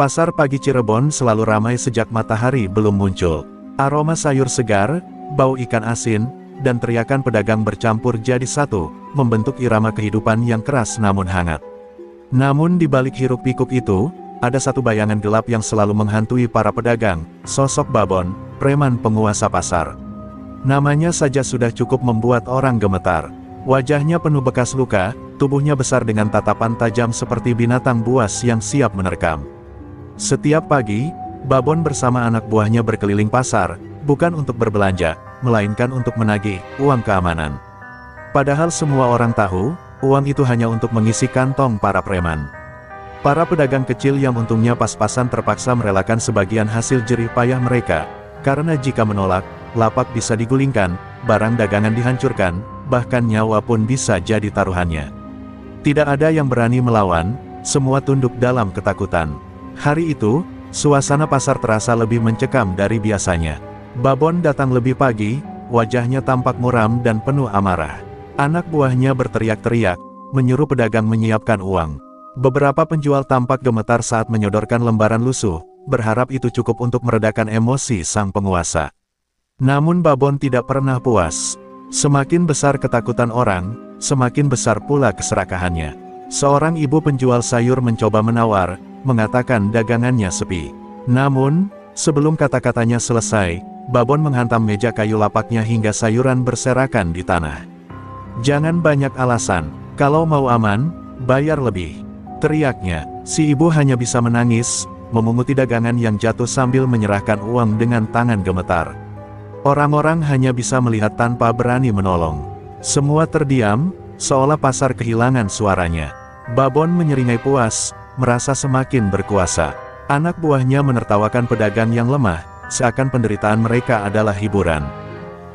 Pasar pagi Cirebon selalu ramai sejak matahari belum muncul. Aroma sayur segar, bau ikan asin, dan teriakan pedagang bercampur jadi satu, membentuk irama kehidupan yang keras namun hangat. Namun di balik hiruk-pikuk itu, ada satu bayangan gelap yang selalu menghantui para pedagang, sosok Babon, preman penguasa pasar. Namanya saja sudah cukup membuat orang gemetar. Wajahnya penuh bekas luka, tubuhnya besar dengan tatapan tajam seperti binatang buas yang siap menerkam. Setiap pagi, Babon bersama anak buahnya berkeliling pasar, bukan untuk berbelanja, melainkan untuk menagih uang keamanan. Padahal semua orang tahu, uang itu hanya untuk mengisi kantong para preman. Para pedagang kecil yang untungnya pas-pasan terpaksa merelakan sebagian hasil jerih payah mereka, karena jika menolak, lapak bisa digulingkan, barang dagangan dihancurkan, bahkan nyawa pun bisa jadi taruhannya. Tidak ada yang berani melawan, semua tunduk dalam ketakutan. Hari itu, suasana pasar terasa lebih mencekam dari biasanya. Babon datang lebih pagi, wajahnya tampak muram dan penuh amarah. Anak buahnya berteriak-teriak, menyuruh pedagang menyiapkan uang. Beberapa penjual tampak gemetar saat menyodorkan lembaran lusuh, berharap itu cukup untuk meredakan emosi sang penguasa. Namun Babon tidak pernah puas. Semakin besar ketakutan orang, semakin besar pula keserakahannya. Seorang ibu penjual sayur mencoba menawar, mengatakan dagangannya sepi. Namun, sebelum kata-katanya selesai, Babon menghantam meja kayu lapaknya hingga sayuran berserakan di tanah. "Jangan banyak alasan, kalau mau aman, bayar lebih," teriaknya. Si ibu hanya bisa menangis, memunguti dagangan yang jatuh sambil menyerahkan uang dengan tangan gemetar. Orang-orang hanya bisa melihat tanpa berani menolong. Semua terdiam, seolah pasar kehilangan suaranya. Babon menyeringai puas, merasa semakin berkuasa. Anak buahnya menertawakan pedagang yang lemah, seakan penderitaan mereka adalah hiburan.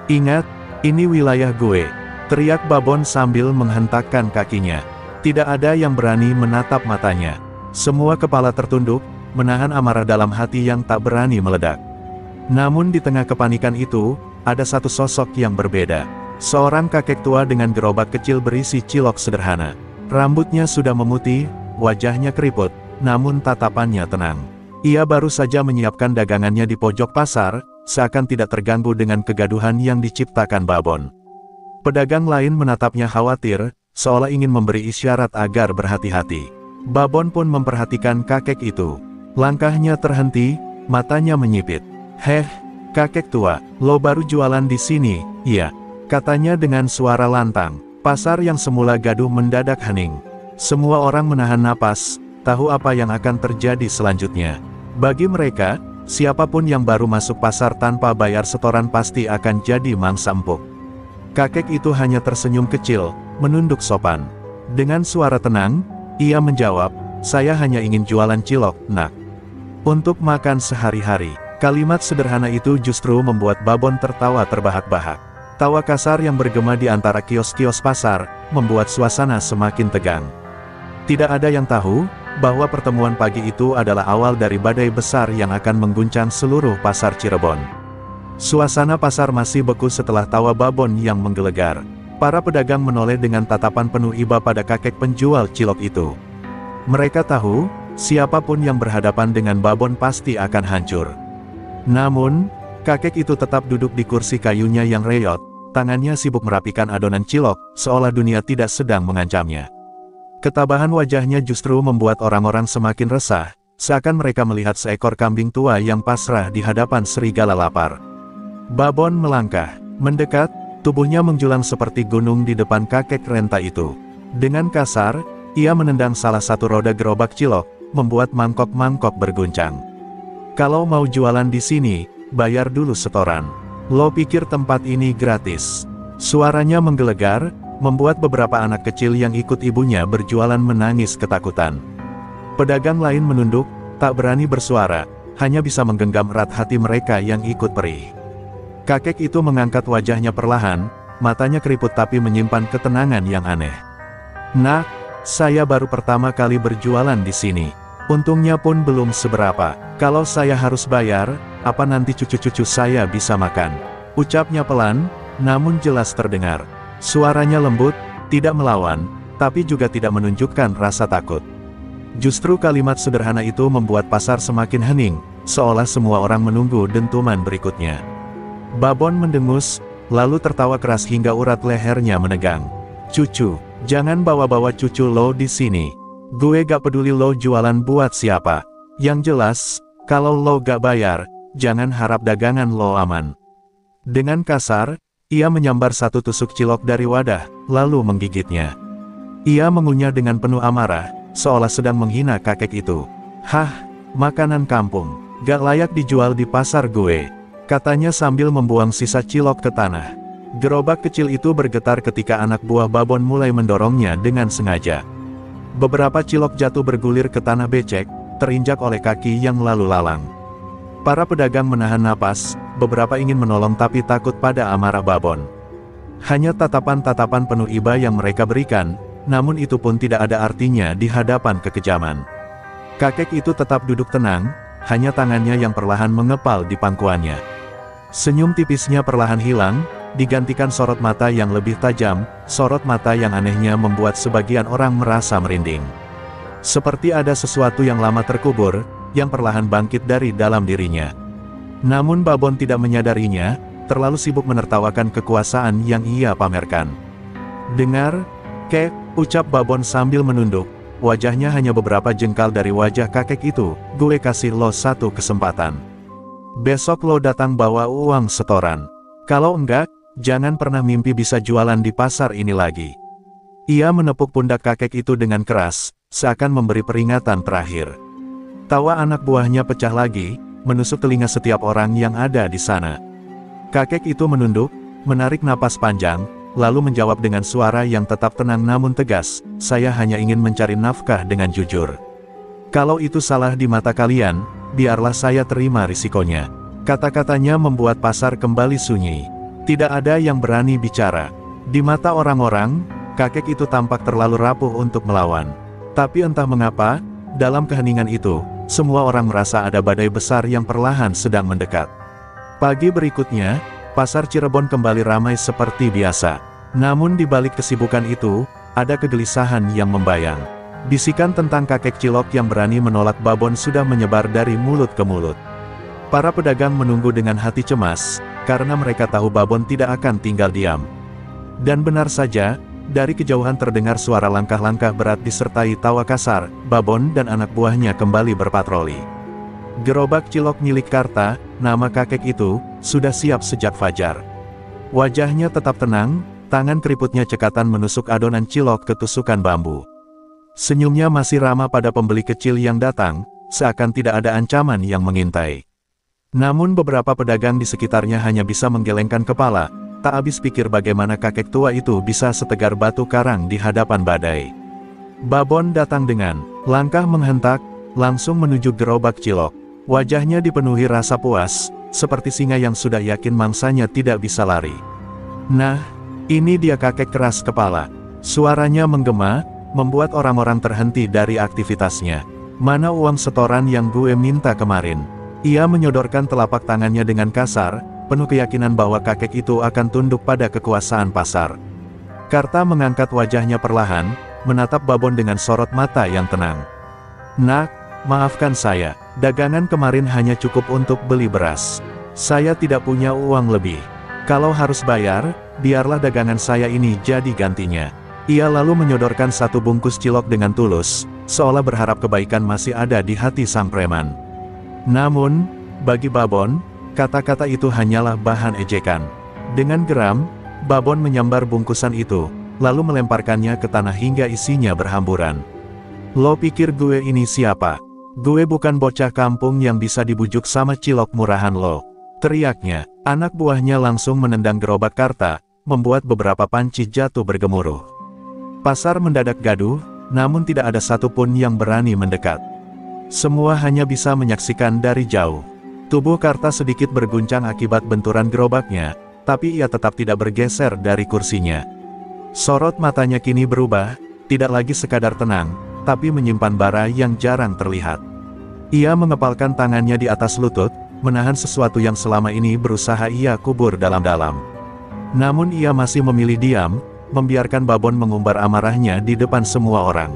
"Ingat, ini wilayah gue," teriak Babon sambil menghentakkan kakinya. Tidak ada yang berani menatap matanya. Semua kepala tertunduk, menahan amarah dalam hati yang tak berani meledak. Namun di tengah kepanikan itu, ada satu sosok yang berbeda. Seorang kakek tua dengan gerobak kecil berisi cilok sederhana. Rambutnya sudah memutih, wajahnya keriput, namun tatapannya tenang. Ia baru saja menyiapkan dagangannya di pojok pasar, seakan tidak terganggu dengan kegaduhan yang diciptakan Babon. Pedagang lain menatapnya khawatir, seolah ingin memberi isyarat agar berhati-hati. Babon pun memperhatikan kakek itu. Langkahnya terhenti, matanya menyipit. "Heh, kakek tua, lo baru jualan di sini, iya?" katanya dengan suara lantang. Pasar yang semula gaduh mendadak hening. Semua orang menahan napas, tahu apa yang akan terjadi selanjutnya. Bagi mereka, siapapun yang baru masuk pasar tanpa bayar setoran pasti akan jadi mangsa empuk. Kakek itu hanya tersenyum kecil, menunduk sopan. Dengan suara tenang, ia menjawab, "Saya hanya ingin jualan cilok, nak. Untuk makan sehari-hari." Kalimat sederhana itu justru membuat Babon tertawa terbahak-bahak. Tawa kasar yang bergema di antara kios-kios pasar, membuat suasana semakin tegang. Tidak ada yang tahu, bahwa pertemuan pagi itu adalah awal dari badai besar yang akan mengguncang seluruh pasar Cirebon. Suasana pasar masih beku setelah tawa Babon yang menggelegar. Para pedagang menoleh dengan tatapan penuh iba pada kakek penjual cilok itu. Mereka tahu, siapapun yang berhadapan dengan Babon pasti akan hancur. Namun, kakek itu tetap duduk di kursi kayunya yang reyot, tangannya sibuk merapikan adonan cilok, seolah dunia tidak sedang mengancamnya. Ketabahan wajahnya justru membuat orang-orang semakin resah, seakan mereka melihat seekor kambing tua yang pasrah di hadapan serigala lapar. Babon melangkah, mendekat, tubuhnya menjulang seperti gunung di depan kakek renta itu. Dengan kasar, ia menendang salah satu roda gerobak cilok, membuat mangkok-mangkok berguncang. "Kalau mau jualan di sini, bayar dulu setoran. Lo pikir tempat ini gratis?" Suaranya menggelegar, membuat beberapa anak kecil yang ikut ibunya berjualan menangis ketakutan. Pedagang lain menunduk, tak berani bersuara, hanya bisa menggenggam erat hati mereka yang ikut perih. Kakek itu mengangkat wajahnya perlahan, matanya keriput tapi menyimpan ketenangan yang aneh. "Nak, saya baru pertama kali berjualan di sini. Untungnya pun belum seberapa. Kalau saya harus bayar, apa nanti cucu-cucu saya bisa makan?" Ucapnya pelan, namun jelas terdengar. Suaranya lembut, tidak melawan, tapi juga tidak menunjukkan rasa takut. Justru kalimat sederhana itu membuat pasar semakin hening, seolah semua orang menunggu dentuman berikutnya. Babon mendengus, lalu tertawa keras hingga urat lehernya menegang. "Cucu, jangan bawa-bawa cucu lo di sini. Gue gak peduli lo jualan buat siapa. Yang jelas, kalau lo gak bayar, jangan harap dagangan lo aman." Dengan kasar, ia menyambar satu tusuk cilok dari wadah, lalu menggigitnya. Ia mengunyah dengan penuh amarah, seolah sedang menghina kakek itu. "Hah, makanan kampung, gak layak dijual di pasar gue," katanya sambil membuang sisa cilok ke tanah. Gerobak kecil itu bergetar ketika anak buah Babon mulai mendorongnya dengan sengaja. Beberapa cilok jatuh bergulir ke tanah becek, terinjak oleh kaki yang lalu lalang. Para pedagang menahan napas, beberapa ingin menolong tapi takut pada amarah Babon. Hanya tatapan-tatapan penuh iba yang mereka berikan, namun itu pun tidak ada artinya di hadapan kekejaman. Kakek itu tetap duduk tenang, hanya tangannya yang perlahan mengepal di pangkuannya. Senyum tipisnya perlahan hilang, digantikan sorot mata yang lebih tajam, sorot mata yang anehnya membuat sebagian orang merasa merinding. Seperti ada sesuatu yang lama terkubur, yang perlahan bangkit dari dalam dirinya. Namun Babon tidak menyadarinya, terlalu sibuk menertawakan kekuasaan yang ia pamerkan. "Dengar, Kek," ucap Babon sambil menunduk, wajahnya hanya beberapa jengkal dari wajah kakek itu, "gue kasih lo satu kesempatan. Besok lo datang bawa uang setoran. Kalau enggak, jangan pernah mimpi bisa jualan di pasar ini lagi." Ia menepuk pundak kakek itu dengan keras, seakan memberi peringatan terakhir. Tawa anak buahnya pecah lagi, menusuk telinga setiap orang yang ada di sana. Kakek itu menunduk, menarik napas panjang, lalu menjawab dengan suara yang tetap tenang namun tegas, "Saya hanya ingin mencari nafkah dengan jujur. Kalau itu salah di mata kalian, biarlah saya terima risikonya." Kata-katanya membuat pasar kembali sunyi. Tidak ada yang berani bicara. Di mata orang-orang, kakek itu tampak terlalu rapuh untuk melawan. Tapi entah mengapa, dalam keheningan itu, semua orang merasa ada badai besar yang perlahan sedang mendekat. Pagi berikutnya, pasar Cirebon kembali ramai seperti biasa. Namun di balik kesibukan itu, ada kegelisahan yang membayang. Bisikan tentang kakek cilok yang berani menolak Babon sudah menyebar dari mulut ke mulut. Para pedagang menunggu dengan hati cemas, karena mereka tahu Babon tidak akan tinggal diam. Dan benar saja, dari kejauhan terdengar suara langkah-langkah berat disertai tawa kasar. Babon dan anak buahnya kembali berpatroli. Gerobak cilok milik Karta, nama kakek itu, sudah siap sejak fajar. Wajahnya tetap tenang, tangan keriputnya cekatan menusuk adonan cilok ke tusukan bambu. Senyumnya masih ramah pada pembeli kecil yang datang, seakan tidak ada ancaman yang mengintai. Namun beberapa pedagang di sekitarnya hanya bisa menggelengkan kepala, tak habis pikir bagaimana kakek tua itu bisa setegar batu karang di hadapan badai. Babon datang dengan langkah menghentak, langsung menuju gerobak cilok. Wajahnya dipenuhi rasa puas, seperti singa yang sudah yakin mangsanya tidak bisa lari. "Nah, ini dia," kakek keras kepala. Suaranya menggema, membuat orang-orang terhenti dari aktivitasnya. "Mana uang setoran yang gue minta kemarin?" Ia menyodorkan telapak tangannya dengan kasar, penuh keyakinan bahwa kakek itu akan tunduk pada kekuasaan pasar. Karta mengangkat wajahnya perlahan, menatap Babon dengan sorot mata yang tenang. "Nak, maafkan saya, dagangan kemarin hanya cukup untuk beli beras. Saya tidak punya uang lebih. Kalau harus bayar, biarlah dagangan saya ini jadi gantinya." Ia lalu menyodorkan satu bungkus cilok dengan tulus, seolah berharap kebaikan masih ada di hati sang preman. Namun, bagi Babon, kata-kata itu hanyalah bahan ejekan. Dengan geram, Babon menyambar bungkusan itu, lalu melemparkannya ke tanah hingga isinya berhamburan. "Lo pikir gue ini siapa? Gue bukan bocah kampung yang bisa dibujuk sama cilok murahan lo," teriaknya. Anak buahnya langsung menendang gerobak Karta, membuat beberapa panci jatuh bergemuruh. Pasar mendadak gaduh, namun tidak ada satupun yang berani mendekat. Semua hanya bisa menyaksikan dari jauh. Tubuh Karta sedikit berguncang akibat benturan gerobaknya, tapi ia tetap tidak bergeser dari kursinya. Sorot matanya kini berubah, tidak lagi sekadar tenang, tapi menyimpan bara yang jarang terlihat. Ia mengepalkan tangannya di atas lutut, menahan sesuatu yang selama ini berusaha ia kubur dalam-dalam. Namun ia masih memilih diam, membiarkan Babon mengumbar amarahnya di depan semua orang.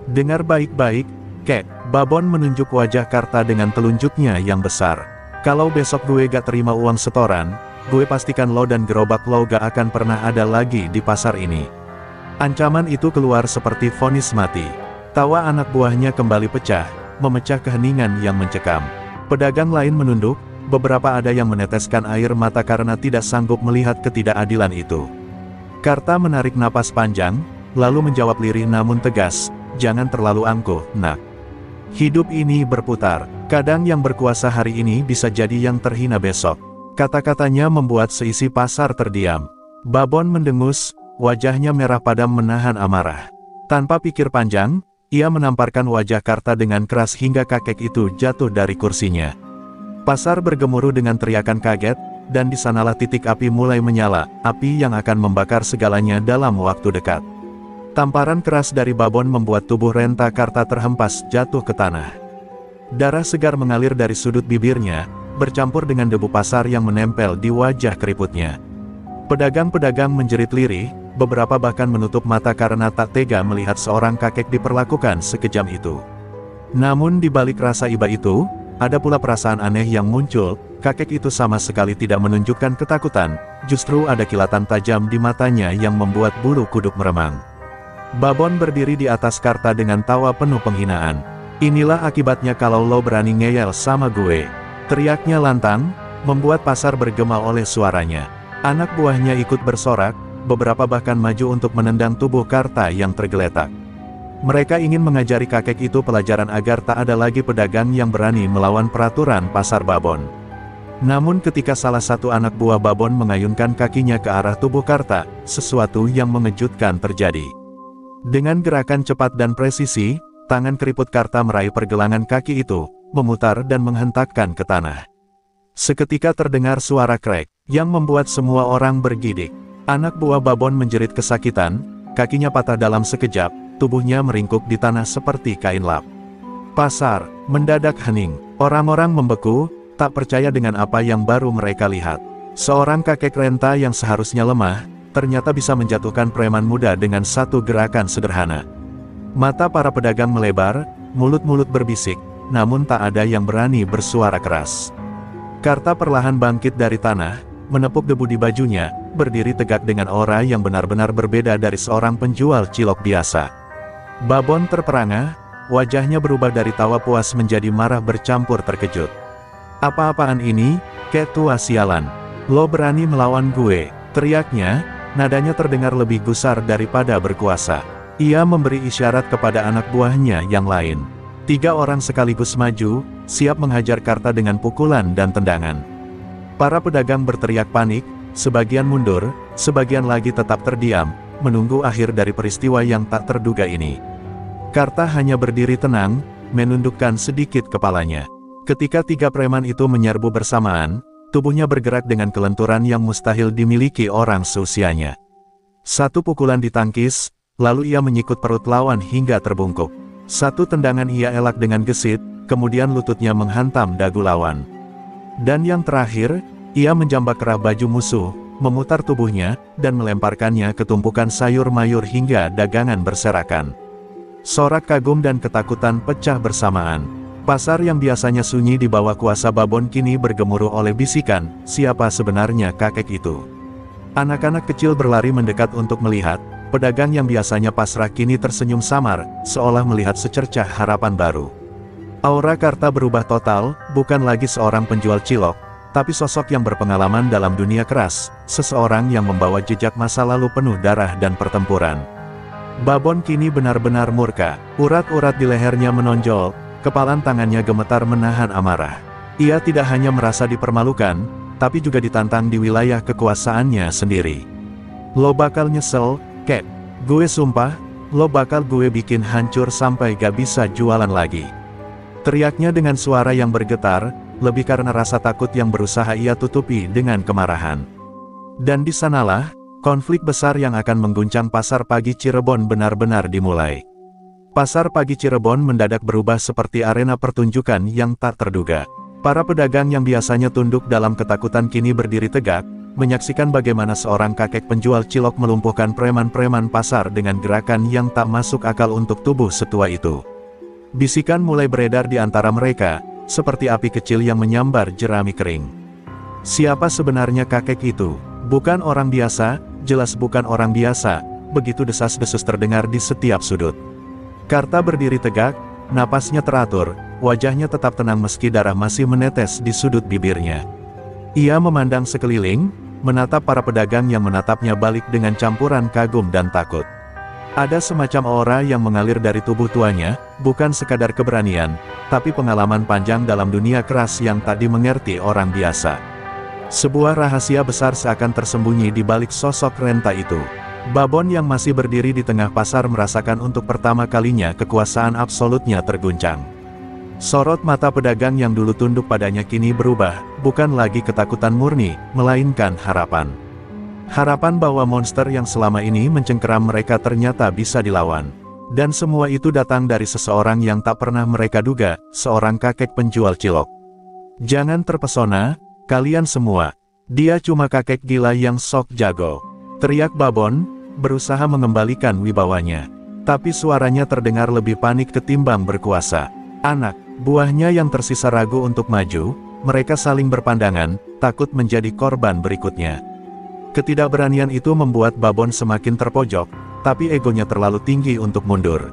"Dengar baik-baik, Kek, Babon menunjuk wajah Karta dengan telunjuknya yang besar. Kalau besok gue gak terima uang setoran, gue pastikan lo dan gerobak lo gak akan pernah ada lagi di pasar ini. Ancaman itu keluar seperti vonis mati. Tawa anak buahnya kembali pecah, memecah keheningan yang mencekam. Pedagang lain menunduk, beberapa ada yang meneteskan air mata karena tidak sanggup melihat ketidakadilan itu. Karta menarik napas panjang, lalu menjawab lirih namun tegas, "Jangan terlalu angkuh, nak. Hidup ini berputar, kadang yang berkuasa hari ini bisa jadi yang terhina besok." Kata-katanya membuat seisi pasar terdiam. Babon mendengus, wajahnya merah padam menahan amarah. Tanpa pikir panjang, ia menamparkan wajah Karta dengan keras hingga kakek itu jatuh dari kursinya. Pasar bergemuruh dengan teriakan kaget, dan di sanalah titik api mulai menyala, api yang akan membakar segalanya dalam waktu dekat. Tamparan keras dari Babon membuat tubuh renta Karta terhempas jatuh ke tanah. Darah segar mengalir dari sudut bibirnya, bercampur dengan debu pasar yang menempel di wajah keriputnya. Pedagang-pedagang menjerit lirih, beberapa bahkan menutup mata karena tak tega melihat seorang kakek diperlakukan sekejam itu. Namun di balik rasa iba itu, ada pula perasaan aneh yang muncul. Kakek itu sama sekali tidak menunjukkan ketakutan, justru ada kilatan tajam di matanya yang membuat bulu kuduk meremang. Babon berdiri di atas Karta dengan tawa penuh penghinaan. "Inilah akibatnya kalau lo berani ngeyel sama gue," teriaknya lantang, membuat pasar bergema oleh suaranya. Anak buahnya ikut bersorak, beberapa bahkan maju untuk menendang tubuh Karta yang tergeletak. Mereka ingin mengajari kakek itu pelajaran agar tak ada lagi pedagang yang berani melawan peraturan pasar Babon. Namun ketika salah satu anak buah Babon mengayunkan kakinya ke arah tubuh Karta, sesuatu yang mengejutkan terjadi. Dengan gerakan cepat dan presisi, tangan keriput Karta meraih pergelangan kaki itu, memutar dan menghentakkan ke tanah. Seketika terdengar suara krek, yang membuat semua orang bergidik. Anak buah Babon menjerit kesakitan, kakinya patah dalam sekejap, tubuhnya meringkuk di tanah seperti kain lap. Pasar mendadak hening, orang-orang membeku, tak percaya dengan apa yang baru mereka lihat. Seorang kakek renta yang seharusnya lemah, ternyata bisa menjatuhkan preman muda dengan satu gerakan sederhana. Mata para pedagang melebar, mulut-mulut berbisik, namun tak ada yang berani bersuara keras. Karta perlahan bangkit dari tanah, menepuk debu di bajunya, berdiri tegak dengan aura yang benar-benar berbeda dari seorang penjual cilok biasa. Babon terperangah, wajahnya berubah dari tawa puas menjadi marah bercampur terkejut. "Apa-apaan ini, kek tua sialan? Lo berani melawan gue?" teriaknya, nadanya terdengar lebih gusar daripada berkuasa. Ia memberi isyarat kepada anak buahnya yang lain. 3 orang sekaligus maju, siap menghajar Karta dengan pukulan dan tendangan. Para pedagang berteriak panik, sebagian mundur, sebagian lagi tetap terdiam, menunggu akhir dari peristiwa yang tak terduga ini. Karta hanya berdiri tenang, menundukkan sedikit kepalanya. Ketika 3 preman itu menyerbu bersamaan, tubuhnya bergerak dengan kelenturan yang mustahil dimiliki orang seusianya. Satu pukulan ditangkis, lalu ia menyikut perut lawan hingga terbungkuk. Satu tendangan ia elak dengan gesit, kemudian lututnya menghantam dagu lawan. Dan yang terakhir, ia menjambak kerah baju musuh, memutar tubuhnya, dan melemparkannya ke tumpukan sayur mayur hingga dagangan berserakan. Sorak kagum dan ketakutan pecah bersamaan. Pasar yang biasanya sunyi di bawah kuasa Babon kini bergemuruh oleh bisikan, siapa sebenarnya kakek itu. Anak-anak kecil berlari mendekat untuk melihat, pedagang yang biasanya pasrah kini tersenyum samar, seolah melihat secercah harapan baru. Aura Karta berubah total, bukan lagi seorang penjual cilok, tapi sosok yang berpengalaman dalam dunia keras, seseorang yang membawa jejak masa lalu penuh darah dan pertempuran. Babon kini benar-benar murka, urat-urat di lehernya menonjol, kepalan tangannya gemetar menahan amarah. Ia tidak hanya merasa dipermalukan, tapi juga ditantang di wilayah kekuasaannya sendiri. "Lo bakal nyesel, kek. Gue sumpah, lo bakal gue bikin hancur sampai gak bisa jualan lagi." Teriaknya dengan suara yang bergetar, lebih karena rasa takut yang berusaha ia tutupi dengan kemarahan. Dan di sanalah, konflik besar yang akan mengguncang pasar pagi Cirebon benar-benar dimulai. Pasar pagi Cirebon mendadak berubah seperti arena pertunjukan yang tak terduga. Para pedagang yang biasanya tunduk dalam ketakutan kini berdiri tegak, menyaksikan bagaimana seorang kakek penjual cilok melumpuhkan preman-preman pasar dengan gerakan yang tak masuk akal untuk tubuh setua itu. Bisikan mulai beredar di antara mereka, seperti api kecil yang menyambar jerami kering. Siapa sebenarnya kakek itu? Bukan orang biasa, jelas bukan orang biasa, begitu desas-desus terdengar di setiap sudut. Karta berdiri tegak, napasnya teratur, wajahnya tetap tenang meski darah masih menetes di sudut bibirnya. Ia memandang sekeliling, menatap para pedagang yang menatapnya balik dengan campuran kagum dan takut. Ada semacam aura yang mengalir dari tubuh tuanya, bukan sekadar keberanian, tapi pengalaman panjang dalam dunia keras yang tak dimengerti orang biasa. Sebuah rahasia besar seakan tersembunyi di balik sosok renta itu. Babon yang masih berdiri di tengah pasar merasakan untuk pertama kalinya kekuasaan absolutnya terguncang. Sorot mata pedagang yang dulu tunduk padanya kini berubah, bukan lagi ketakutan murni, melainkan harapan. Harapan bahwa monster yang selama ini mencengkeram mereka ternyata bisa dilawan. Dan semua itu datang dari seseorang yang tak pernah mereka duga, seorang kakek penjual cilok. Jangan terpesona, kalian semua. Dia cuma kakek gila yang sok jago. Teriak Babon, berusaha mengembalikan wibawanya. Tapi suaranya terdengar lebih panik ketimbang berkuasa. Anak buahnya yang tersisa ragu untuk maju, mereka saling berpandangan, takut menjadi korban berikutnya. Ketidakberanian itu membuat Babon semakin terpojok, tapi egonya terlalu tinggi untuk mundur.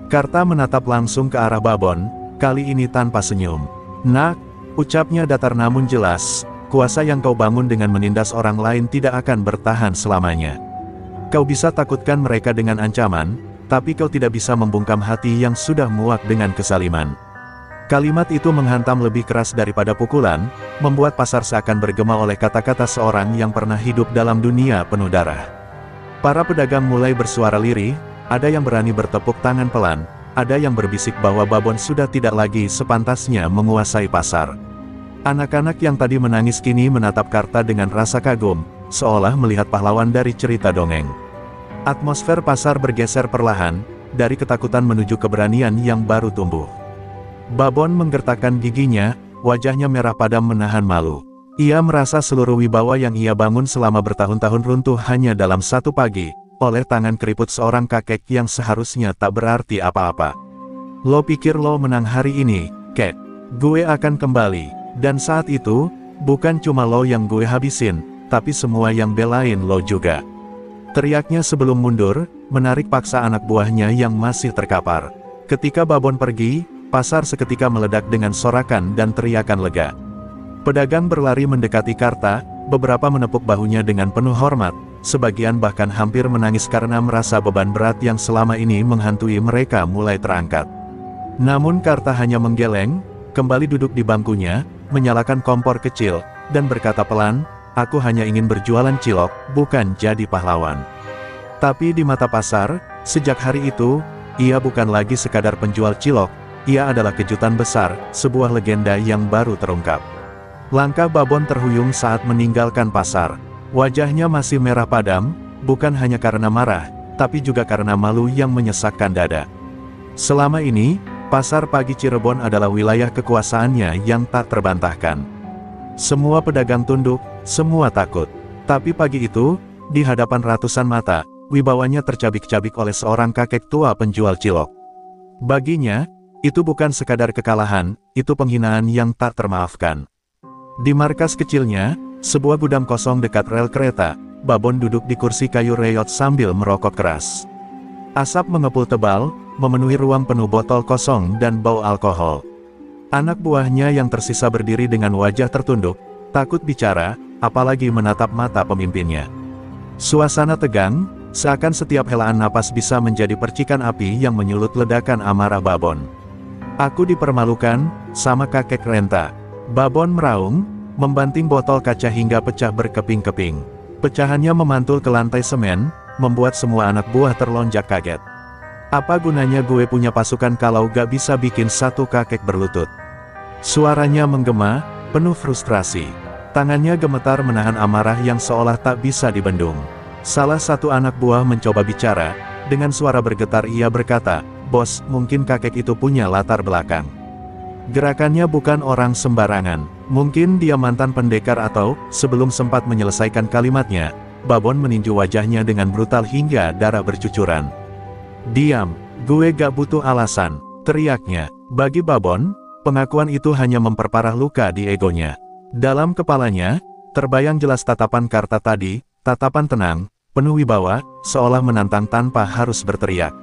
Karta menatap langsung ke arah Babon, kali ini tanpa senyum. Nak, ucapnya datar namun jelas, kuasa yang kau bangun dengan menindas orang lain tidak akan bertahan selamanya. Kau bisa takutkan mereka dengan ancaman, tapi kau tidak bisa membungkam hati yang sudah muak dengan kesaliman. Kalimat itu menghantam lebih keras daripada pukulan, membuat pasar seakan bergema oleh kata-kata seorang yang pernah hidup dalam dunia penuh darah. Para pedagang mulai bersuara lirih, ada yang berani bertepuk tangan pelan, ada yang berbisik bahwa Babon sudah tidak lagi sepantasnya menguasai pasar. Anak-anak yang tadi menangis kini menatap Karta dengan rasa kagum, seolah melihat pahlawan dari cerita dongeng. Atmosfer pasar bergeser perlahan, dari ketakutan menuju keberanian yang baru tumbuh. Babon menggertakkan giginya, wajahnya merah padam menahan malu. Ia merasa seluruh wibawa yang ia bangun selama bertahun-tahun runtuh hanya dalam satu pagi, oleh tangan keriput seorang kakek yang seharusnya tak berarti apa-apa. Lo pikir lo menang hari ini, kek? Gue akan kembali, dan saat itu, bukan cuma lo yang gue habisin, tapi semua yang belain lo juga. Teriaknya sebelum mundur, menarik paksa anak buahnya yang masih terkapar. Ketika Babon pergi, pasar seketika meledak dengan sorakan dan teriakan lega. Pedagang berlari mendekati Karta, beberapa menepuk bahunya dengan penuh hormat, sebagian bahkan hampir menangis karena merasa beban berat yang selama ini menghantui mereka mulai terangkat. Namun Karta hanya menggeleng, kembali duduk di bangkunya, menyalakan kompor kecil, dan berkata pelan, "Aku hanya ingin berjualan cilok, bukan jadi pahlawan." Tapi di mata pasar, sejak hari itu, ia bukan lagi sekadar penjual cilok, ia adalah kejutan besar, sebuah legenda yang baru terungkap. Langkah Babon terhuyung saat meninggalkan pasar. Wajahnya masih merah padam, bukan hanya karena marah, tapi juga karena malu yang menyesakkan dada. Selama ini, pasar pagi Cirebon adalah wilayah kekuasaannya yang tak terbantahkan. Semua pedagang tunduk, semua takut. Tapi pagi itu, di hadapan ratusan mata, wibawanya tercabik-cabik oleh seorang kakek tua penjual cilok. Baginya, itu bukan sekadar kekalahan, itu penghinaan yang tak termaafkan. Di markas kecilnya, sebuah gudang kosong dekat rel kereta, Babon duduk di kursi kayu reyot sambil merokok keras. Asap mengepul tebal, memenuhi ruang penuh botol kosong dan bau alkohol. Anak buahnya yang tersisa berdiri dengan wajah tertunduk, takut bicara, apalagi menatap mata pemimpinnya. Suasana tegang, seakan setiap helaan napas bisa menjadi percikan api yang menyulut ledakan amarah Babon. "Aku dipermalukan, sama kakek renta." Babon meraung, membanting botol kaca hingga pecah berkeping-keping. Pecahannya memantul ke lantai semen, membuat semua anak buah terlonjak kaget. "Apa gunanya gue punya pasukan kalau gak bisa bikin satu kakek berlutut?" Suaranya menggema, penuh frustrasi. Tangannya gemetar menahan amarah yang seolah tak bisa dibendung. Salah satu anak buah mencoba bicara, dengan suara bergetar ia berkata, "Bos, mungkin kakek itu punya latar belakang. Gerakannya bukan orang sembarangan. Mungkin dia mantan pendekar atau..." Sebelum sempat menyelesaikan kalimatnya, Babon meninju wajahnya dengan brutal hingga darah bercucuran. "Diam, gue gak butuh alasan." teriaknya. Bagi Babon, pengakuan itu hanya memperparah luka di egonya. Dalam kepalanya, terbayang jelas tatapan Karta tadi, tatapan tenang, penuh wibawa, seolah menantang tanpa harus berteriak.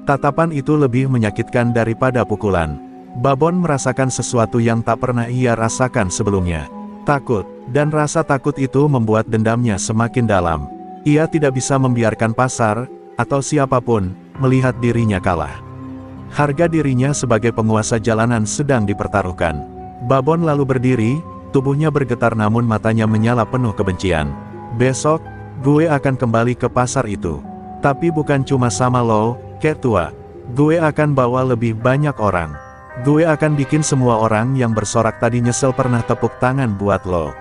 Tatapan itu lebih menyakitkan daripada pukulan. Babon merasakan sesuatu yang tak pernah ia rasakan sebelumnya. Takut, dan rasa takut itu membuat dendamnya semakin dalam. Ia tidak bisa membiarkan pasar, atau siapapun, melihat dirinya kalah. Harga dirinya sebagai penguasa jalanan sedang dipertaruhkan. Babon lalu berdiri, tubuhnya bergetar namun matanya menyala penuh kebencian. Besok, gue akan kembali ke pasar itu. Tapi bukan cuma sama lo, Ketua. Gue akan bawa lebih banyak orang. Gue akan bikin semua orang yang bersorak tadi nyesel pernah tepuk tangan buat lo.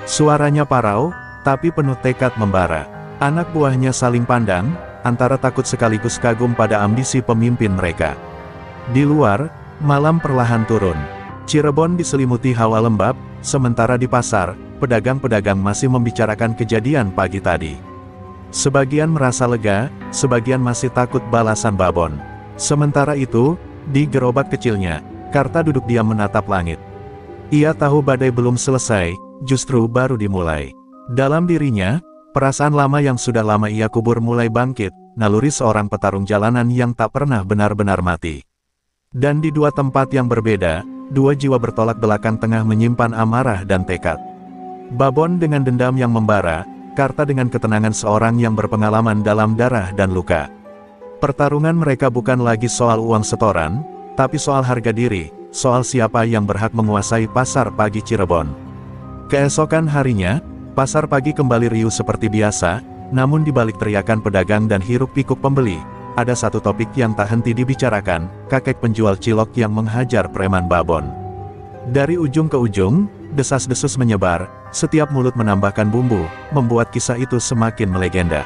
Suaranya parau, tapi penuh tekad membara. Anak buahnya saling pandang, antara takut sekaligus kagum pada ambisi pemimpin mereka. Di luar, malam perlahan turun. Cirebon diselimuti hawa lembab, sementara di pasar, pedagang-pedagang masih membicarakan kejadian pagi tadi. Sebagian merasa lega, sebagian masih takut balasan Babon. Sementara itu, di gerobak kecilnya, Karta duduk diam menatap langit. Ia tahu badai belum selesai, justru baru dimulai. Dalam dirinya, perasaan lama yang sudah lama ia kubur mulai bangkit, naluri seorang petarung jalanan yang tak pernah benar-benar mati. Dan di dua tempat yang berbeda, dua jiwa bertolak belakang tengah menyimpan amarah dan tekad. Babon dengan dendam yang membara, Karta dengan ketenangan seorang yang berpengalaman dalam darah dan luka. Pertarungan mereka bukan lagi soal uang setoran, tapi soal harga diri, soal siapa yang berhak menguasai pasar pagi Cirebon. Keesokan harinya, pasar pagi kembali riuh seperti biasa, namun di balik teriakan pedagang dan hiruk-pikuk pembeli, ada satu topik yang tak henti dibicarakan, kakek penjual cilok yang menghajar preman Babon. Dari ujung ke ujung, desas-desus menyebar, setiap mulut menambahkan bumbu, membuat kisah itu semakin melegenda.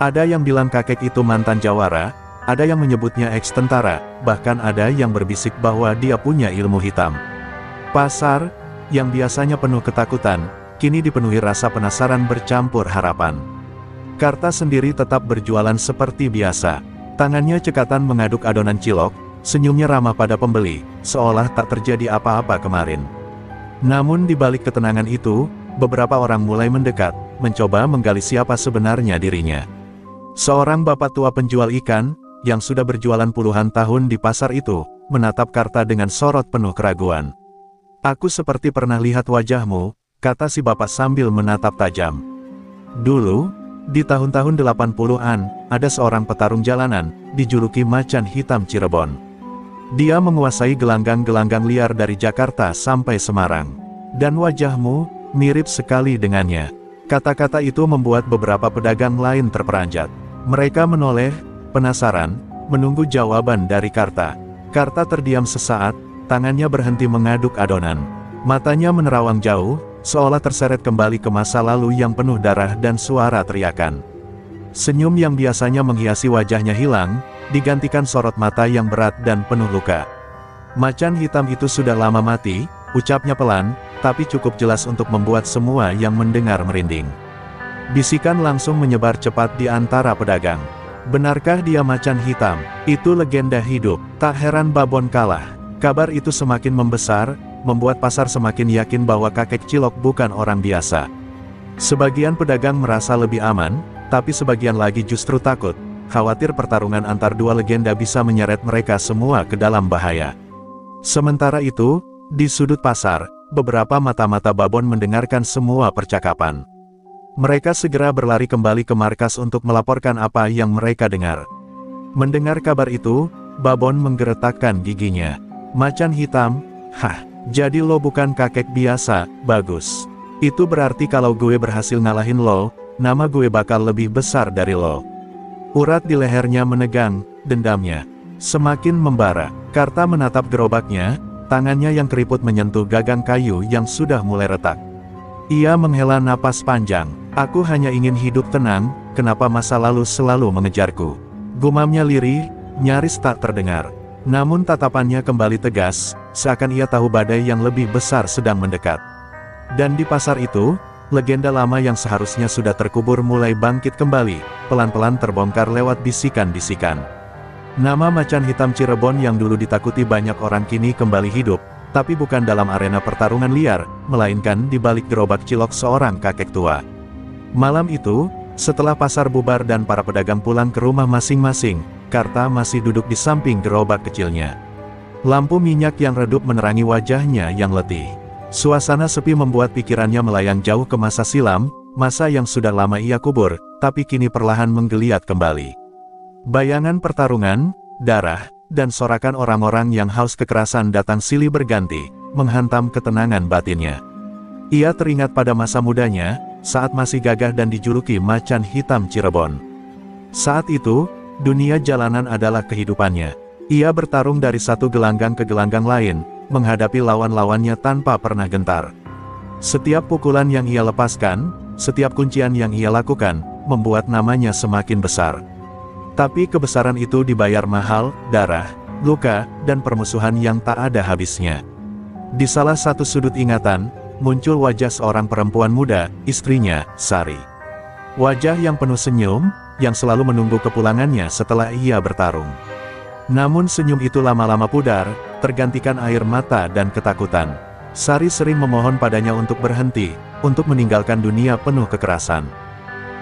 Ada yang bilang kakek itu mantan jawara, ada yang menyebutnya eks-tentara, bahkan ada yang berbisik bahwa dia punya ilmu hitam. Pasar, yang biasanya penuh ketakutan, kini dipenuhi rasa penasaran bercampur harapan. Karta sendiri tetap berjualan seperti biasa. Tangannya cekatan mengaduk adonan cilok, senyumnya ramah pada pembeli, seolah tak terjadi apa-apa kemarin. Namun di balik ketenangan itu, beberapa orang mulai mendekat, mencoba menggali siapa sebenarnya dirinya. Seorang bapak tua penjual ikan, yang sudah berjualan puluhan tahun di pasar itu, menatap Karta dengan sorot penuh keraguan. "Aku seperti pernah lihat wajahmu," kata si bapak sambil menatap tajam. "Dulu, di tahun-tahun 80-an, ada seorang petarung jalanan, dijuluki Macan Hitam Cirebon. Dia menguasai gelanggang-gelanggang liar dari Jakarta sampai Semarang. Dan wajahmu, mirip sekali dengannya." Kata-kata itu membuat beberapa pedagang lain terperanjat. Mereka menoleh, penasaran, menunggu jawaban dari Karta. Karta terdiam sesaat, tangannya berhenti mengaduk adonan. Matanya menerawang jauh, seolah terseret kembali ke masa lalu yang penuh darah dan suara teriakan. Senyum yang biasanya menghiasi wajahnya hilang, digantikan sorot mata yang berat dan penuh luka. "Macan hitam itu sudah lama mati," ucapnya pelan, tapi cukup jelas untuk membuat semua yang mendengar merinding. Bisikan langsung menyebar cepat di antara pedagang. "Benarkah dia macan hitam? Itu legenda hidup." Tak heran Babon kalah. Kabar itu semakin membesar, membuat pasar semakin yakin bahwa kakek cilok bukan orang biasa. Sebagian pedagang merasa lebih aman, tapi sebagian lagi justru takut, khawatir pertarungan antar dua legenda bisa menyeret mereka semua ke dalam bahaya. Sementara itu, di sudut pasar, beberapa mata-mata Babon mendengarkan semua percakapan. Mereka segera berlari kembali ke markas untuk melaporkan apa yang mereka dengar. Mendengar kabar itu, Babon menggeretakkan giginya. "Macan hitam? Hah, jadi lo bukan kakek biasa, bagus. Itu berarti kalau gue berhasil ngalahin lo, nama gue bakal lebih besar dari lo." Urat di lehernya menegang, dendamnya semakin membara. Karta menatap gerobaknya, tangannya yang keriput menyentuh gagang kayu yang sudah mulai retak. Ia menghela napas panjang. "Aku hanya ingin hidup tenang, kenapa masa lalu selalu mengejarku?" Gumamnya lirih, nyaris tak terdengar. Namun tatapannya kembali tegas, seakan ia tahu badai yang lebih besar sedang mendekat. Dan di pasar itu, legenda lama yang seharusnya sudah terkubur mulai bangkit kembali, pelan-pelan terbongkar lewat bisikan-bisikan. Nama macan hitam Cirebon yang dulu ditakuti banyak orang kini kembali hidup, tapi bukan dalam arena pertarungan liar, melainkan di balik gerobak cilok seorang kakek tua. Malam itu, setelah pasar bubar dan para pedagang pulang ke rumah masing-masing, Karta masih duduk di samping gerobak kecilnya. Lampu minyak yang redup menerangi wajahnya yang letih. Suasana sepi membuat pikirannya melayang jauh ke masa silam, masa yang sudah lama ia kubur, tapi kini perlahan menggeliat kembali. Bayangan pertarungan, darah, dan sorakan orang-orang yang haus kekerasan datang silih berganti, menghantam ketenangan batinnya. Ia teringat pada masa mudanya, saat masih gagah dan dijuluki macan hitam Cirebon. Saat itu, dunia jalanan adalah kehidupannya. Ia bertarung dari satu gelanggang ke gelanggang lain, menghadapi lawan-lawannya tanpa pernah gentar. Setiap pukulan yang ia lepaskan, setiap kuncian yang ia lakukan, membuat namanya semakin besar. Tapi kebesaran itu dibayar mahal, darah, luka, dan permusuhan yang tak ada habisnya. Di salah satu sudut ingatan, muncul wajah seorang perempuan muda, istrinya, Sari. Wajah yang penuh senyum, yang selalu menunggu kepulangannya setelah ia bertarung. Namun senyum itu lama-lama pudar, tergantikan air mata dan ketakutan. Sari sering memohon padanya untuk berhenti, untuk meninggalkan dunia penuh kekerasan.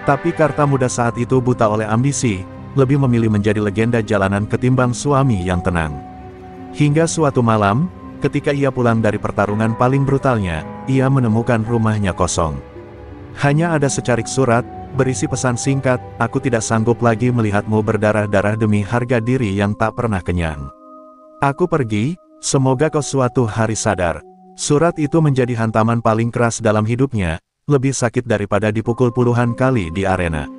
Tapi Karta muda saat itu buta oleh ambisi, lebih memilih menjadi legenda jalanan ketimbang suami yang tenang. Hingga suatu malam, ketika ia pulang dari pertarungan paling brutalnya, ia menemukan rumahnya kosong. Hanya ada secarik surat, berisi pesan singkat, "Aku tidak sanggup lagi melihatmu berdarah-darah demi harga diri yang tak pernah kenyang. Aku pergi, semoga kau suatu hari sadar." Surat itu menjadi hantaman paling keras dalam hidupnya, lebih sakit daripada dipukul puluhan kali di arena.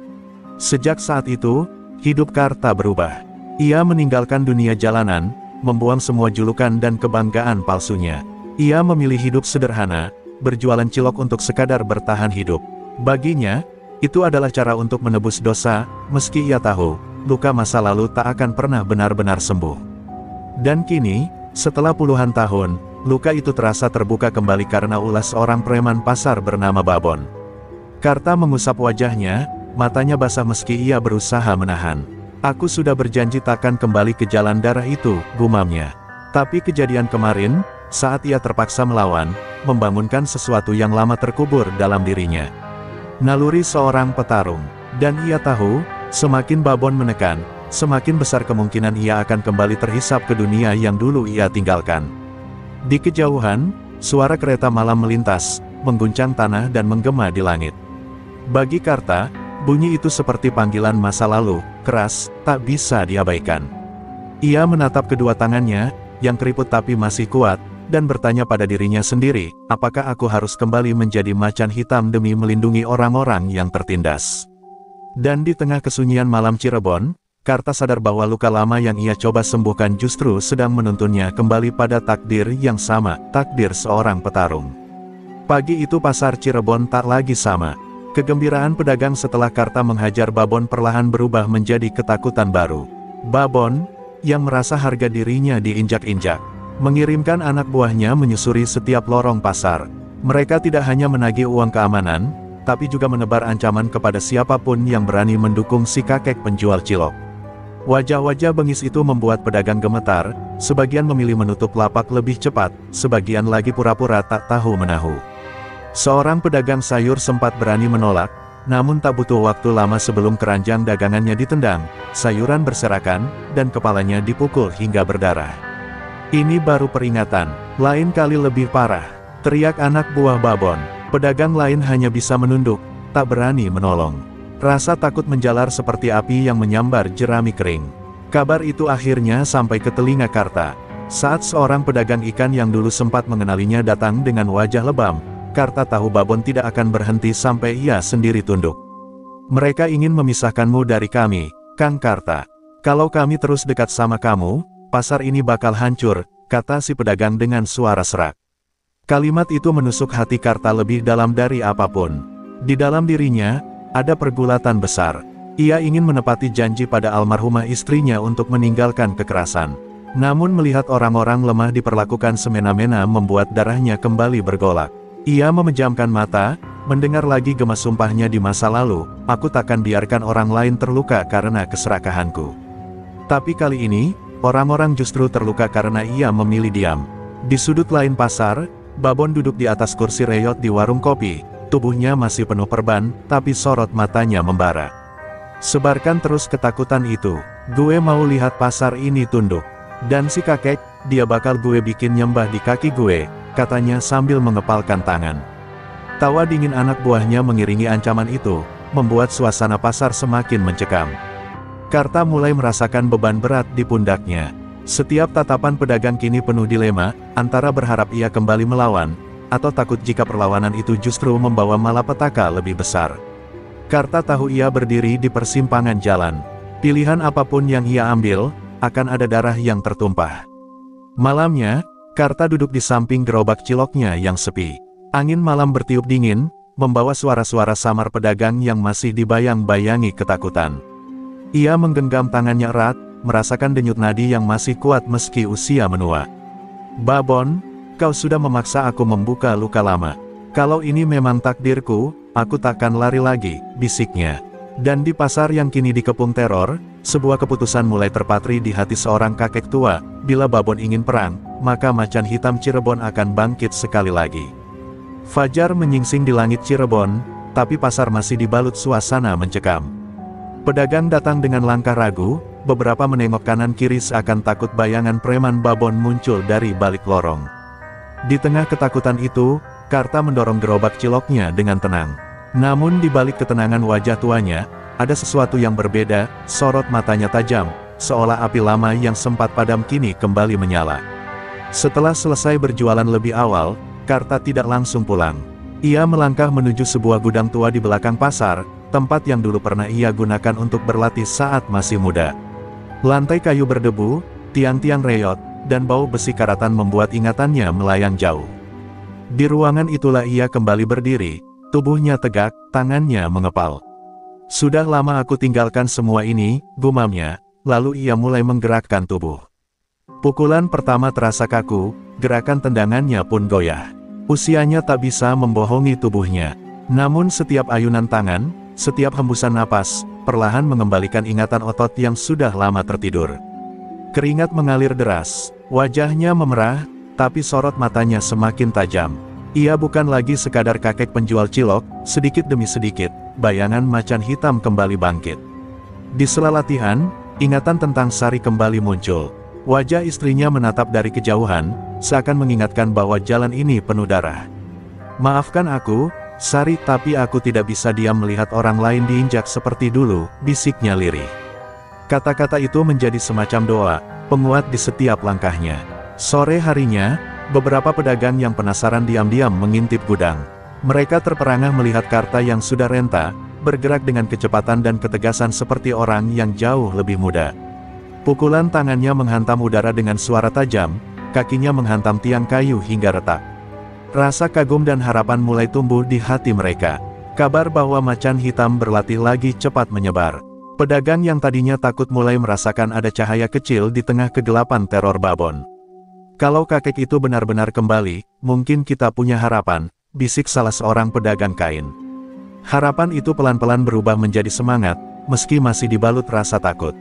Sejak saat itu, hidup Karta berubah. Ia meninggalkan dunia jalanan, membuang semua julukan dan kebanggaan palsunya. Ia memilih hidup sederhana, berjualan cilok untuk sekadar bertahan hidup. Baginya, itu adalah cara untuk menebus dosa, meski ia tahu, luka masa lalu tak akan pernah benar-benar sembuh. Dan kini, setelah puluhan tahun, luka itu terasa terbuka kembali karena ulas seorang preman pasar bernama Babon. Karta mengusap wajahnya, matanya basah meski ia berusaha menahan. "Aku sudah berjanji takkan kembali ke jalan darah itu," gumamnya. Tapi kejadian kemarin, saat ia terpaksa melawan, membangunkan sesuatu yang lama terkubur dalam dirinya. Naluri seorang petarung. Dan ia tahu, semakin Babon menekan, semakin besar kemungkinan ia akan kembali terhisap ke dunia yang dulu ia tinggalkan. Di kejauhan, suara kereta malam melintas, mengguncang tanah dan menggema di langit. Bagi Karta, bunyi itu seperti panggilan masa lalu, keras, tak bisa diabaikan. Ia menatap kedua tangannya, yang keriput tapi masih kuat, dan bertanya pada dirinya sendiri, apakah aku harus kembali menjadi macan hitam demi melindungi orang-orang yang tertindas? Dan di tengah kesunyian malam Cirebon, Karta sadar bahwa luka lama yang ia coba sembuhkan justru sedang menuntunnya kembali pada takdir yang sama, takdir seorang petarung. Pagi itu pasar Cirebon tak lagi sama. Kegembiraan pedagang setelah Karta menghajar Babon perlahan berubah menjadi ketakutan baru. Babon, yang merasa harga dirinya diinjak-injak, mengirimkan anak buahnya menyusuri setiap lorong pasar. Mereka tidak hanya menagih uang keamanan, tapi juga menebar ancaman kepada siapapun yang berani mendukung si kakek penjual cilok. Wajah-wajah bengis itu membuat pedagang gemetar, sebagian memilih menutup lapak lebih cepat, sebagian lagi pura-pura tak tahu menahu. Seorang pedagang sayur sempat berani menolak, namun tak butuh waktu lama sebelum keranjang dagangannya ditendang, sayuran berserakan, dan kepalanya dipukul hingga berdarah. "Ini baru peringatan, lain kali lebih parah," teriak anak buah Babon. Pedagang lain hanya bisa menunduk, tak berani menolong. Rasa takut menjalar seperti api yang menyambar jerami kering. Kabar itu akhirnya sampai ke telinga Karta. Saat seorang pedagang ikan yang dulu sempat mengenalinya datang dengan wajah lebam, Karta tahu Babon tidak akan berhenti sampai ia sendiri tunduk. "Mereka ingin memisahkanmu dari kami, Kang Karta. Kalau kami terus dekat sama kamu, pasar ini bakal hancur," kata si pedagang dengan suara serak. Kalimat itu menusuk hati Karta lebih dalam dari apapun. Di dalam dirinya, ada pergulatan besar. Ia ingin menepati janji pada almarhumah istrinya untuk meninggalkan kekerasan. Namun melihat orang-orang lemah diperlakukan semena-mena membuat darahnya kembali bergolak. Ia memejamkan mata, mendengar lagi gema sumpahnya di masa lalu, "Aku takkan biarkan orang lain terluka karena keserakahanku." Tapi kali ini, orang-orang justru terluka karena ia memilih diam. Di sudut lain pasar, Babon duduk di atas kursi reyot di warung kopi. Tubuhnya masih penuh perban, tapi sorot matanya membara. Sebarkan terus ketakutan itu. Gue mau lihat pasar ini tunduk. Dan si kakek, dia bakal gue bikin nyembah di kaki gue, katanya sambil mengepalkan tangan. Tawa dingin anak buahnya mengiringi ancaman itu, membuat suasana pasar semakin mencekam. Karta mulai merasakan beban berat di pundaknya. Setiap tatapan pedagang kini penuh dilema, antara berharap ia kembali melawan, atau takut jika perlawanan itu justru membawa malapetaka lebih besar. Karta tahu ia berdiri di persimpangan jalan. Pilihan apapun yang ia ambil, akan ada darah yang tertumpah. Malamnya, Karta duduk di samping gerobak ciloknya yang sepi. Angin malam bertiup dingin, membawa suara-suara samar pedagang yang masih dibayang-bayangi ketakutan. Ia menggenggam tangannya erat, merasakan denyut nadi yang masih kuat meski usia menua. "Babon, kau sudah memaksa aku membuka luka lama. Kalau ini memang takdirku, aku takkan lari lagi," bisiknya. Dan di pasar yang kini dikepung teror, sebuah keputusan mulai terpatri di hati seorang kakek tua. Bila Babon ingin perang, maka macan hitam Cirebon akan bangkit sekali lagi. Fajar menyingsing di langit Cirebon, tapi pasar masih dibalut suasana mencekam. Pedagang datang dengan langkah ragu, beberapa menengok kanan kiri seakan takut bayangan preman Babon muncul dari balik lorong. Di tengah ketakutan itu, Karta mendorong gerobak ciloknya dengan tenang. Namun di balik ketenangan wajah tuanya, ada sesuatu yang berbeda, sorot matanya tajam, seolah api lama yang sempat padam kini kembali menyala. Setelah selesai berjualan lebih awal, Karta tidak langsung pulang. Ia melangkah menuju sebuah gudang tua di belakang pasar, tempat yang dulu pernah ia gunakan untuk berlatih saat masih muda. Lantai kayu berdebu, tiang-tiang reyot, dan bau besi karatan membuat ingatannya melayang jauh. Di ruangan itulah ia kembali berdiri, tubuhnya tegak, tangannya mengepal. "Sudah lama aku tinggalkan semua ini," gumamnya, lalu ia mulai menggerakkan tubuh. Pukulan pertama terasa kaku, gerakan tendangannya pun goyah. Usianya tak bisa membohongi tubuhnya. Namun setiap ayunan tangan, setiap hembusan napas, perlahan mengembalikan ingatan otot yang sudah lama tertidur. Keringat mengalir deras, wajahnya memerah, tapi sorot matanya semakin tajam. Ia bukan lagi sekadar kakek penjual cilok, sedikit demi sedikit, bayangan macan hitam kembali bangkit. Di sela latihan, ingatan tentang Sari kembali muncul. Wajah istrinya menatap dari kejauhan, seakan mengingatkan bahwa jalan ini penuh darah. "Maafkan aku, Sari, tapi aku tidak bisa diam melihat orang lain diinjak seperti dulu," bisiknya lirih. Kata-kata itu menjadi semacam doa, penguat di setiap langkahnya. Sore harinya, beberapa pedagang yang penasaran diam-diam mengintip gudang. Mereka terperangah melihat Karta yang sudah renta, bergerak dengan kecepatan dan ketegasan seperti orang yang jauh lebih muda. Pukulan tangannya menghantam udara dengan suara tajam, kakinya menghantam tiang kayu hingga retak. Rasa kagum dan harapan mulai tumbuh di hati mereka. Kabar bahwa macan hitam berlatih lagi cepat menyebar. Pedagang yang tadinya takut mulai merasakan ada cahaya kecil di tengah kegelapan teror Babon. "Kalau kakek itu benar-benar kembali, mungkin kita punya harapan," bisik salah seorang pedagang kain. Harapan itu pelan-pelan berubah menjadi semangat, meski masih dibalut rasa takut.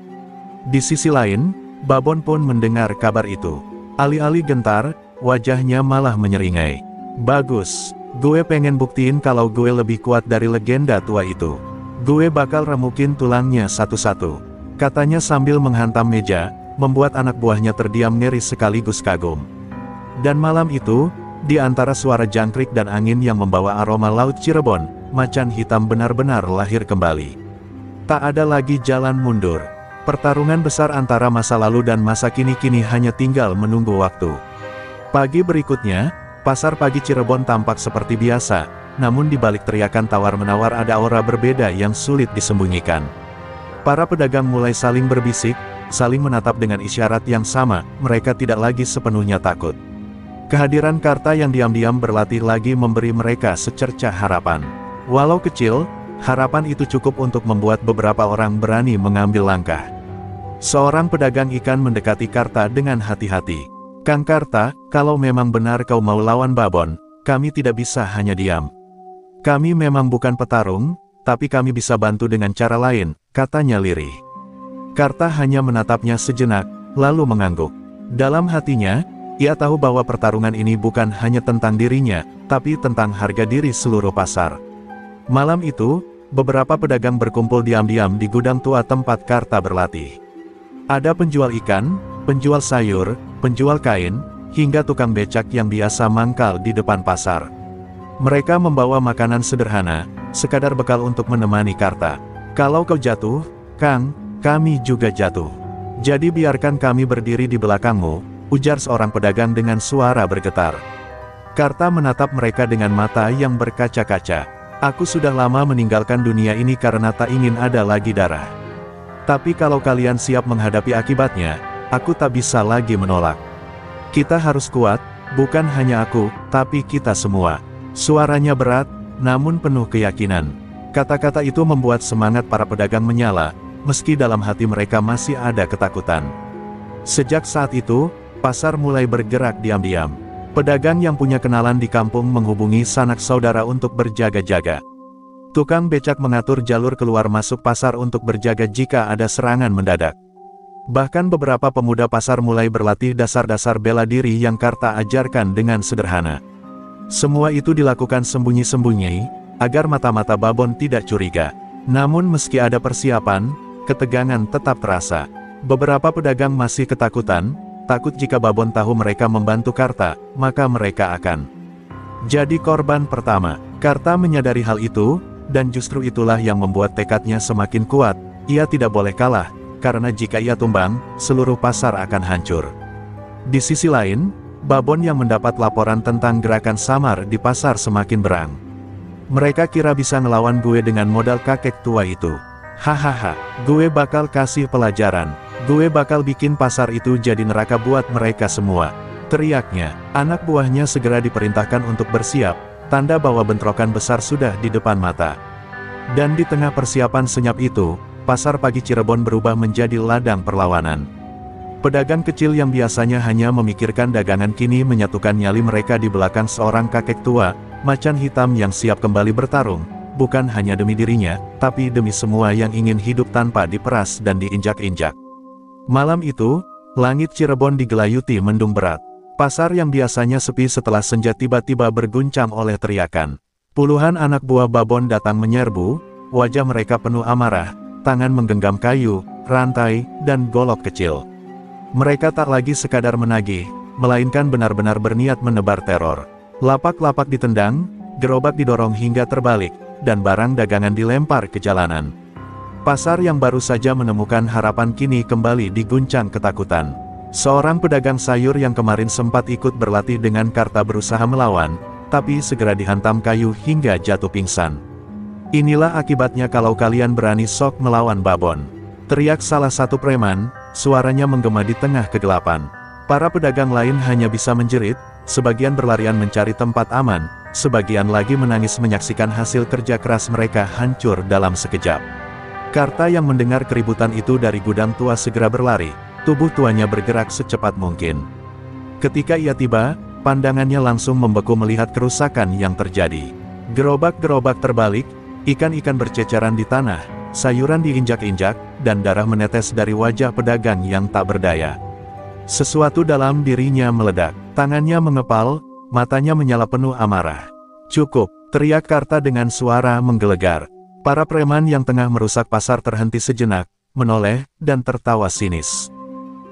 Di sisi lain, Babon pun mendengar kabar itu. Alih-alih gentar, wajahnya malah menyeringai. "Bagus, gue pengen buktiin kalau gue lebih kuat dari legenda tua itu. Gue bakal remukin tulangnya satu-satu," katanya sambil menghantam meja, membuat anak buahnya terdiam ngeri sekaligus kagum. Dan malam itu, di antara suara jangkrik dan angin yang membawa aroma laut Cirebon, macan hitam benar-benar lahir kembali. Tak ada lagi jalan mundur. Pertarungan besar antara masa lalu dan masa kini hanya tinggal menunggu waktu. Pagi berikutnya, pasar pagi Cirebon tampak seperti biasa, namun di balik teriakan tawar-menawar ada aura berbeda yang sulit disembunyikan. Para pedagang mulai saling berbisik, saling menatap dengan isyarat yang sama, mereka tidak lagi sepenuhnya takut. Kehadiran Karta yang diam-diam berlatih lagi memberi mereka secercah harapan. Walau kecil, harapan itu cukup untuk membuat beberapa orang berani mengambil langkah. Seorang pedagang ikan mendekati Karta dengan hati-hati. "Kang Karta, kalau memang benar kau mau lawan Babon, kami tidak bisa hanya diam. Kami memang bukan petarung, tapi kami bisa bantu dengan cara lain," katanya lirih. Karta hanya menatapnya sejenak, lalu mengangguk. Dalam hatinya, ia tahu bahwa pertarungan ini bukan hanya tentang dirinya, tapi tentang harga diri seluruh pasar. Malam itu, beberapa pedagang berkumpul diam-diam di gudang tua tempat Karta berlatih. Ada penjual ikan, penjual sayur, penjual kain, hingga tukang becak yang biasa mangkal di depan pasar. Mereka membawa makanan sederhana, sekadar bekal untuk menemani Karta. "Kalau kau jatuh, Kang, kami juga jatuh. Jadi biarkan kami berdiri di belakangmu," ujar seorang pedagang dengan suara bergetar. Karta menatap mereka dengan mata yang berkaca-kaca. "Aku sudah lama meninggalkan dunia ini karena tak ingin ada lagi darah. Tapi kalau kalian siap menghadapi akibatnya, aku tak bisa lagi menolak. Kita harus kuat, bukan hanya aku, tapi kita semua." Suaranya berat, namun penuh keyakinan. Kata-kata itu membuat semangat para pedagang menyala, meski dalam hati mereka masih ada ketakutan. Sejak saat itu, pasar mulai bergerak diam-diam. Pedagang yang punya kenalan di kampung menghubungi sanak saudara untuk berjaga-jaga. Tukang becak mengatur jalur keluar masuk pasar untuk berjaga jika ada serangan mendadak. Bahkan beberapa pemuda pasar mulai berlatih dasar-dasar bela diri yang Karta ajarkan dengan sederhana. Semua itu dilakukan sembunyi-sembunyi, agar mata-mata Babon tidak curiga. Namun meski ada persiapan, ketegangan tetap terasa. Beberapa pedagang masih ketakutan, takut jika Babon tahu mereka membantu Karta, maka mereka akan jadi korban pertama. Karta menyadari hal itu, dan justru itulah yang membuat tekadnya semakin kuat. Ia tidak boleh kalah, karena jika ia tumbang, seluruh pasar akan hancur. Di sisi lain, Babon yang mendapat laporan tentang gerakan samar di pasar semakin berang. "Mereka kira bisa ngelawan gue dengan modal kakek tua itu. Hahaha, gue bakal kasih pelajaran. Gue bakal bikin pasar itu jadi neraka buat mereka semua," teriaknya. Anak buahnya segera diperintahkan untuk bersiap, tanda bahwa bentrokan besar sudah di depan mata. Dan di tengah persiapan senyap itu, pasar pagi Cirebon berubah menjadi ladang perlawanan. Pedagang kecil yang biasanya hanya memikirkan dagangan kini menyatukan nyali mereka di belakang seorang kakek tua, macan hitam yang siap kembali bertarung, bukan hanya demi dirinya, tapi demi semua yang ingin hidup tanpa diperas dan diinjak-injak. Malam itu, langit Cirebon digelayuti mendung berat. Pasar yang biasanya sepi setelah senja tiba-tiba berguncang oleh teriakan. Puluhan anak buah Babon datang menyerbu, wajah mereka penuh amarah, tangan menggenggam kayu, rantai, dan golok kecil. Mereka tak lagi sekadar menagih, melainkan benar-benar berniat menebar teror. Lapak-lapak ditendang, gerobak didorong hingga terbalik, dan barang dagangan dilempar ke jalanan. Pasar yang baru saja menemukan harapan kini kembali diguncang ketakutan. Seorang pedagang sayur yang kemarin sempat ikut berlatih dengan Karta berusaha melawan, tapi segera dihantam kayu hingga jatuh pingsan. "Inilah akibatnya kalau kalian berani sok melawan Babon," teriak salah satu preman. Suaranya menggema di tengah kegelapan. Para pedagang lain hanya bisa menjerit, sebagian berlarian mencari tempat aman, sebagian lagi menangis menyaksikan hasil kerja keras mereka hancur dalam sekejap. Karta yang mendengar keributan itu dari gudang tua segera berlari, tubuh tuanya bergerak secepat mungkin. Ketika ia tiba, pandangannya langsung membeku melihat kerusakan yang terjadi. Gerobak-gerobak terbalik, ikan-ikan berceceran di tanah, sayuran diinjak-injak, dan darah menetes dari wajah pedagang yang tak berdaya. Sesuatu dalam dirinya meledak, tangannya mengepal, matanya menyala penuh amarah. "Cukup!" teriak Karta dengan suara menggelegar. Para preman yang tengah merusak pasar terhenti sejenak, menoleh, dan tertawa sinis.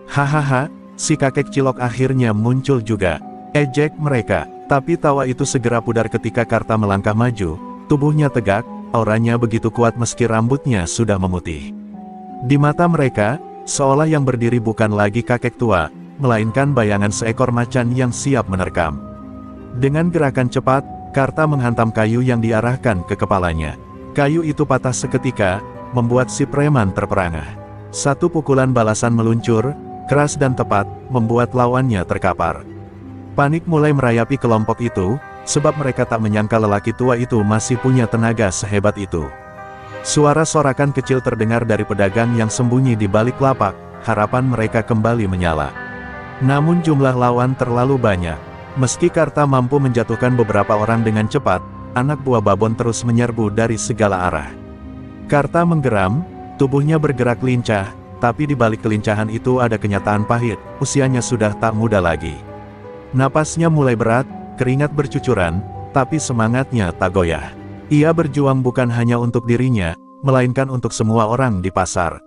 "Hahaha, si kakek cilok akhirnya muncul juga," ejek mereka. Tapi tawa itu segera pudar ketika Karta melangkah maju, tubuhnya tegak, auranya begitu kuat meski rambutnya sudah memutih. Di mata mereka, seolah yang berdiri bukan lagi kakek tua, melainkan bayangan seekor macan yang siap menerkam. Dengan gerakan cepat, Karta menghantam kayu yang diarahkan ke kepalanya. Kayu itu patah seketika, membuat si preman terperangah. Satu pukulan balasan meluncur, keras dan tepat, membuat lawannya terkapar. Panik mulai merayapi kelompok itu, sebab mereka tak menyangka lelaki tua itu masih punya tenaga sehebat itu. Suara sorakan kecil terdengar dari pedagang yang sembunyi di balik lapak, harapan mereka kembali menyala. Namun jumlah lawan terlalu banyak. Meski Karta mampu menjatuhkan beberapa orang dengan cepat, anak buah Babon terus menyerbu dari segala arah. Karta menggeram, tubuhnya bergerak lincah, tapi di balik kelincahan itu ada kenyataan pahit, usianya sudah tak muda lagi. Napasnya mulai berat, keringat bercucuran, tapi semangatnya tak goyah. Ia berjuang bukan hanya untuk dirinya, melainkan untuk semua orang di pasar.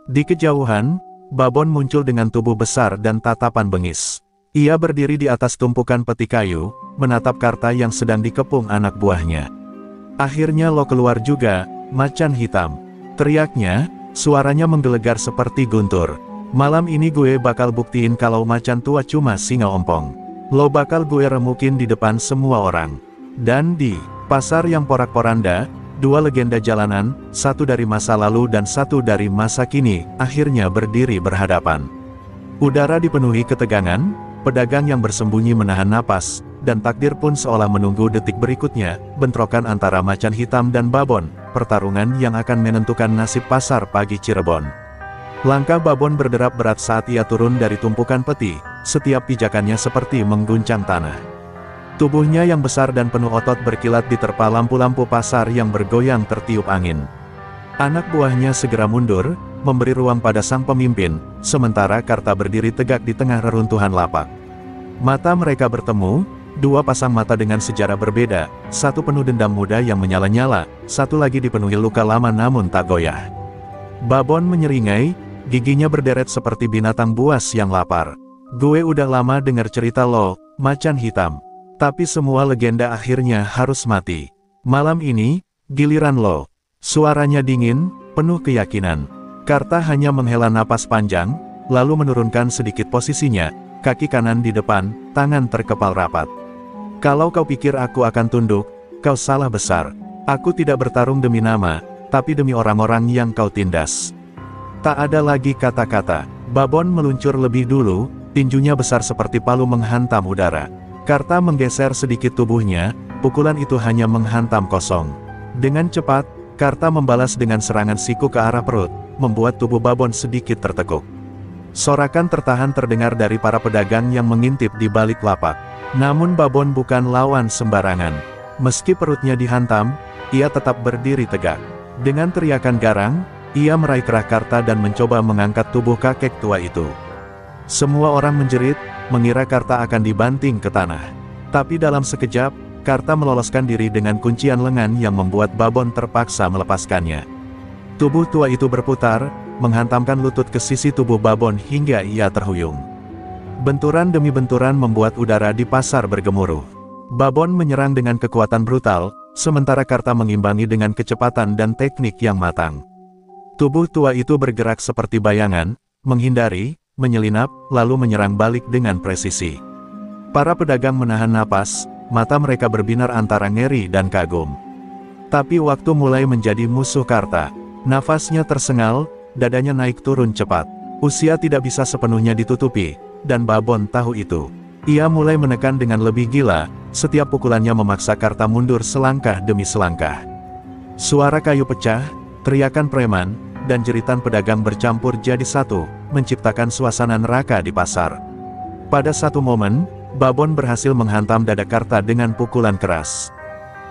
Di kejauhan, Babon muncul dengan tubuh besar dan tatapan bengis. Ia berdiri di atas tumpukan peti kayu, menatap Karta yang sedang dikepung anak buahnya. Akhirnya lo keluar juga, macan hitam. Teriaknya, suaranya menggelegar seperti guntur. Malam ini gue bakal buktiin kalau macan tua cuma singa ompong. Lo bakal gue remukin di depan semua orang. Dan di pasar yang porak-poranda, dua legenda jalanan, satu dari masa lalu dan satu dari masa kini, akhirnya berdiri berhadapan. Udara dipenuhi ketegangan, pedagang yang bersembunyi menahan napas, dan takdir pun seolah menunggu detik berikutnya, bentrokan antara macan hitam dan Babon, pertarungan yang akan menentukan nasib pasar pagi Cirebon. Langkah Babon berderap berat saat ia turun dari tumpukan peti, setiap pijakannya seperti mengguncang tanah. Tubuhnya yang besar dan penuh otot berkilat diterpa lampu-lampu pasar yang bergoyang tertiup angin. Anak buahnya segera mundur, memberi ruang pada sang pemimpin, sementara Karta berdiri tegak di tengah reruntuhan lapak. Mata mereka bertemu, dua pasang mata dengan sejarah berbeda, satu penuh dendam muda yang menyala-nyala, satu lagi dipenuhi luka lama namun tak goyah. Babon menyeringai, giginya berderet seperti binatang buas yang lapar. Gue udah lama dengar cerita lo, macan hitam. Tapi semua legenda akhirnya harus mati. Malam ini, giliran lo. Suaranya dingin, penuh keyakinan. Karta hanya menghela napas panjang, lalu menurunkan sedikit posisinya, kaki kanan di depan, tangan terkepal rapat. Kalau kau pikir aku akan tunduk, kau salah besar. Aku tidak bertarung demi nama, tapi demi orang-orang yang kau tindas. Tak ada lagi kata-kata. Babon meluncur lebih dulu, tinjunya besar seperti palu menghantam udara. Karta menggeser sedikit tubuhnya, pukulan itu hanya menghantam kosong. Dengan cepat, Karta membalas dengan serangan siku ke arah perut, membuat tubuh Babon sedikit tertekuk. Sorakan tertahan terdengar dari para pedagang yang mengintip di balik lapak. Namun Babon bukan lawan sembarangan. Meski perutnya dihantam, ia tetap berdiri tegak. Dengan teriakan garang, ia meraih kerah Karta dan mencoba mengangkat tubuh kakek tua itu. Semua orang menjerit, mengira Karta akan dibanting ke tanah. Tapi dalam sekejap, Karta meloloskan diri dengan kuncian lengan yang membuat Babon terpaksa melepaskannya. Tubuh tua itu berputar, menghantamkan lutut ke sisi tubuh Babon hingga ia terhuyung. Benturan demi benturan membuat udara di pasar bergemuruh. Babon menyerang dengan kekuatan brutal, sementara Karta mengimbangi dengan kecepatan dan teknik yang matang. Tubuh tua itu bergerak seperti bayangan, menghindari, menyelinap, lalu menyerang balik dengan presisi. Para pedagang menahan napas, mata mereka berbinar antara ngeri dan kagum. Tapi waktu mulai menjadi musuh Karta. Nafasnya tersengal, dadanya naik turun cepat. Usia tidak bisa sepenuhnya ditutupi, dan Babon tahu itu. Ia mulai menekan dengan lebih gila, setiap pukulannya memaksa Karta mundur selangkah demi selangkah. Suara kayu pecah, teriakan preman, dan jeritan pedagang bercampur jadi satu, menciptakan suasana neraka di pasar. Pada satu momen, Babon berhasil menghantam dada Karta dengan pukulan keras.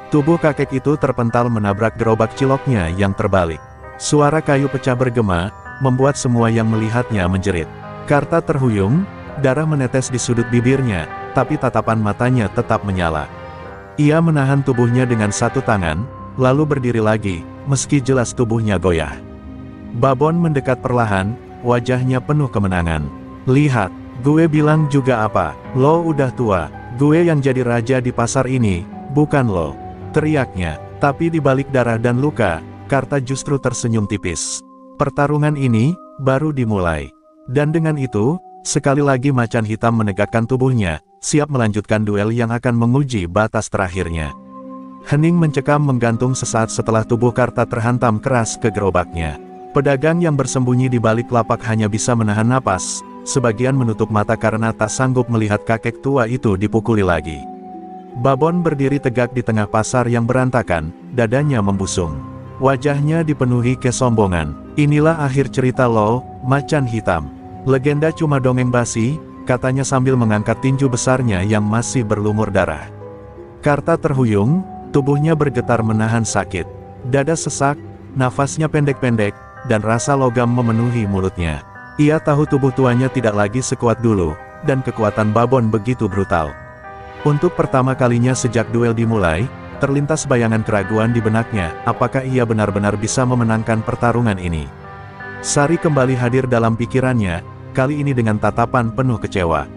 Tubuh kakek itu terpental menabrak gerobak ciloknya yang terbalik. Suara kayu pecah bergema, membuat semua yang melihatnya menjerit. Karta terhuyung, darah menetes di sudut bibirnya, tapi tatapan matanya tetap menyala. Ia menahan tubuhnya dengan satu tangan, lalu berdiri lagi, meski jelas tubuhnya goyah. Babon mendekat perlahan, wajahnya penuh kemenangan. Lihat, gue bilang juga apa, lo udah tua, gue yang jadi raja di pasar ini, bukan lo. Teriaknya, tapi di balik darah dan luka, Karta justru tersenyum tipis. Pertarungan ini, baru dimulai. Dan dengan itu, sekali lagi macan hitam menegakkan tubuhnya, siap melanjutkan duel yang akan menguji batas terakhirnya. Hening mencekam menggantung sesaat setelah tubuh Karta terhantam keras ke gerobaknya. Pedagang yang bersembunyi di balik lapak hanya bisa menahan napas, sebagian menutup mata karena tak sanggup melihat kakek tua itu dipukuli lagi. Babon berdiri tegak di tengah pasar yang berantakan, dadanya membusung. Wajahnya dipenuhi kesombongan. Inilah akhir cerita lo, macan hitam. Legenda cuma dongeng basi, katanya sambil mengangkat tinju besarnya yang masih berlumur darah. Karta terhuyung, tubuhnya bergetar menahan sakit. Dada sesak, nafasnya pendek-pendek, dan rasa logam memenuhi mulutnya. Ia tahu tubuh tuanya tidak lagi sekuat dulu, dan kekuatan babon begitu brutal. Untuk pertama kalinya sejak duel dimulai, terlintas bayangan keraguan di benaknya, apakah ia benar-benar bisa memenangkan pertarungan ini. Sari kembali hadir dalam pikirannya, kali ini dengan tatapan penuh kecewa.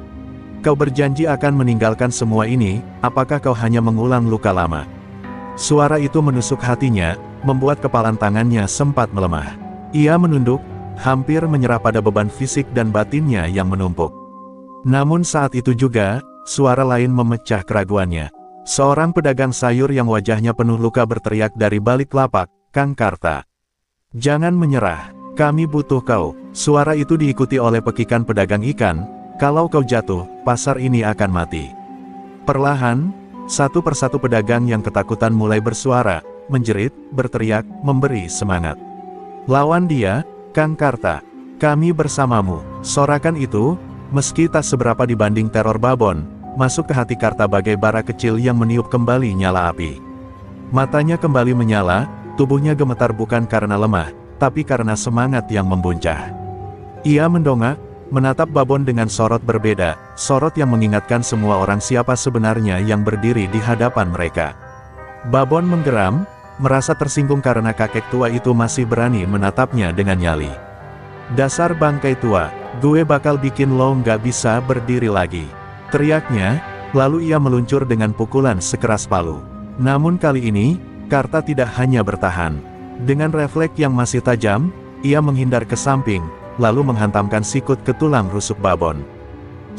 Kau berjanji akan meninggalkan semua ini, apakah kau hanya mengulang luka lama? Suara itu menusuk hatinya, membuat kepalan tangannya sempat melemah. Ia menunduk, hampir menyerah pada beban fisik dan batinnya yang menumpuk. Namun saat itu juga, suara lain memecah keraguannya. Seorang pedagang sayur yang wajahnya penuh luka berteriak dari balik lapak, "Kang Karta, jangan menyerah, kami butuh kau." Suara itu diikuti oleh pekikan pedagang ikan, "Kalau kau jatuh, pasar ini akan mati." Perlahan, satu persatu pedagang yang ketakutan mulai bersuara, menjerit, berteriak, memberi semangat. "Lawan dia, Kang Karta, kami bersamamu." Sorakan itu, meski tak seberapa dibanding teror babon, masuk ke hati Karta bagai bara kecil yang meniup kembali nyala api. Matanya kembali menyala, tubuhnya gemetar bukan karena lemah, tapi karena semangat yang membuncah. Ia mendongak, menatap babon dengan sorot berbeda, sorot yang mengingatkan semua orang siapa sebenarnya yang berdiri di hadapan mereka. Babon menggeram, merasa tersinggung karena kakek tua itu masih berani menatapnya dengan nyali. "Dasar bangkai tua, gue bakal bikin lo nggak bisa berdiri lagi," teriaknya, lalu ia meluncur dengan pukulan sekeras palu. Namun kali ini, Karta tidak hanya bertahan. Dengan refleks yang masih tajam, ia menghindar ke samping, lalu menghantamkan sikut ke tulang rusuk babon.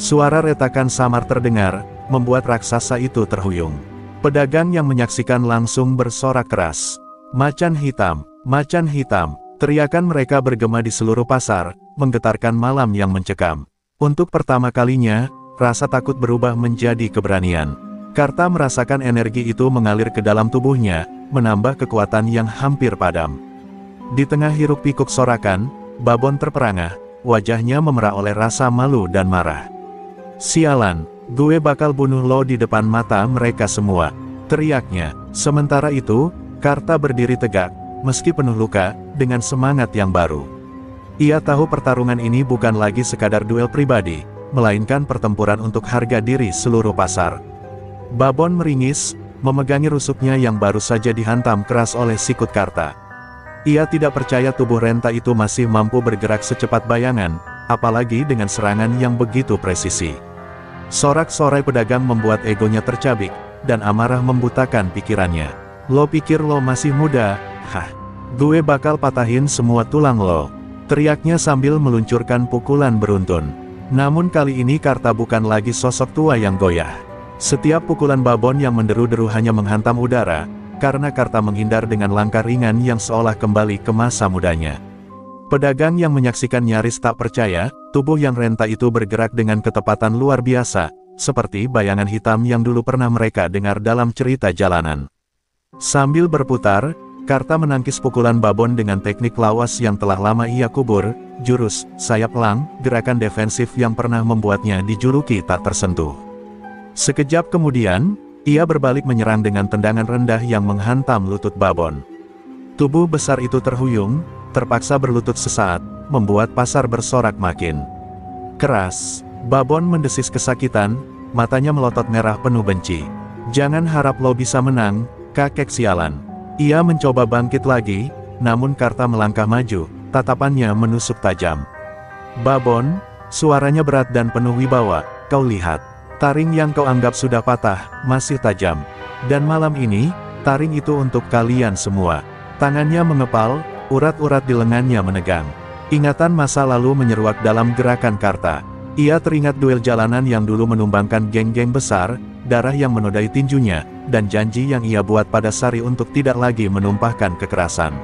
Suara retakan samar terdengar, membuat raksasa itu terhuyung. Pedagang yang menyaksikan langsung bersorak keras. "Macan hitam, macan hitam!" Teriakan mereka bergema di seluruh pasar, menggetarkan malam yang mencekam. Untuk pertama kalinya, rasa takut berubah menjadi keberanian. Karta merasakan energi itu mengalir ke dalam tubuhnya, menambah kekuatan yang hampir padam. Di tengah hiruk pikuk sorakan, babon terperangah, wajahnya memerah oleh rasa malu dan marah. "Sialan, gue bakal bunuh lo di depan mata mereka semua," teriaknya. Sementara itu, Karta berdiri tegak, meski penuh luka, dengan semangat yang baru. Ia tahu pertarungan ini bukan lagi sekadar duel pribadi, melainkan pertempuran untuk harga diri seluruh pasar. Babon meringis, memegangi rusuknya yang baru saja dihantam keras oleh sikut Karta. Ia tidak percaya tubuh renta itu masih mampu bergerak secepat bayangan, apalagi dengan serangan yang begitu presisi. Sorak-sorai pedagang membuat egonya tercabik, dan amarah membutakan pikirannya. "Lo pikir lo masih muda? Hah? Gue bakal patahin semua tulang lo," teriaknya sambil meluncurkan pukulan beruntun. Namun kali ini Karta bukan lagi sosok tua yang goyah. Setiap pukulan babon yang menderu-deru hanya menghantam udara, karena Karta menghindar dengan langkah ringan yang seolah kembali ke masa mudanya. Pedagang yang menyaksikan nyaris tak percaya, tubuh yang renta itu bergerak dengan ketepatan luar biasa, seperti bayangan hitam yang dulu pernah mereka dengar dalam cerita jalanan. Sambil berputar, Karta menangkis pukulan babon dengan teknik lawas yang telah lama ia kubur, jurus sayap elang, gerakan defensif yang pernah membuatnya dijuluki tak tersentuh. Sekejap kemudian, ia berbalik menyerang dengan tendangan rendah yang menghantam lutut babon. Tubuh besar itu terhuyung, terpaksa berlutut sesaat, membuat pasar bersorak makin keras. Babon mendesis kesakitan, matanya melotot merah penuh benci. "Jangan harap lo bisa menang, kakek sialan." Ia mencoba bangkit lagi, namun Karta melangkah maju, tatapannya menusuk tajam. "Babon," suaranya berat dan penuh wibawa, "kau lihat, taring yang kau anggap sudah patah, masih tajam. Dan malam ini, taring itu untuk kalian semua." Tangannya mengepal, urat-urat di lengannya menegang. Ingatan masa lalu menyeruak dalam gerakan Karta. Ia teringat duel jalanan yang dulu menumbangkan geng-geng besar, darah yang menodai tinjunya, dan janji yang ia buat pada Sari untuk tidak lagi menumpahkan kekerasan.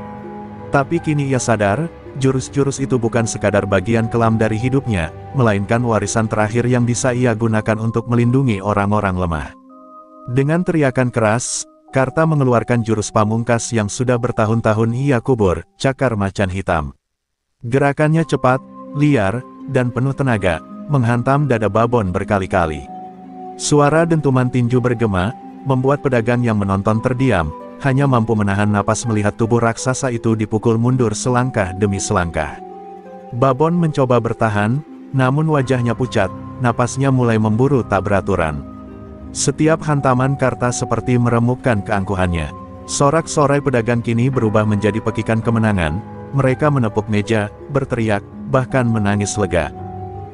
Tapi kini ia sadar, jurus-jurus itu bukan sekadar bagian kelam dari hidupnya, melainkan warisan terakhir yang bisa ia gunakan untuk melindungi orang-orang lemah. Dengan teriakan keras, Karta mengeluarkan jurus pamungkas yang sudah bertahun-tahun ia kubur, cakar macan hitam. Gerakannya cepat, liar, dan penuh tenaga, menghantam dada babon berkali-kali. Suara dentuman tinju bergema, membuat pedagang yang menonton terdiam, hanya mampu menahan napas melihat tubuh raksasa itu dipukul mundur selangkah demi selangkah. Babon mencoba bertahan, namun wajahnya pucat, napasnya mulai memburu tak beraturan. Setiap hantaman Karta seperti meremukkan keangkuhannya. Sorak-sorai pedagang kini berubah menjadi pekikan kemenangan, mereka menepuk meja, berteriak, bahkan menangis lega.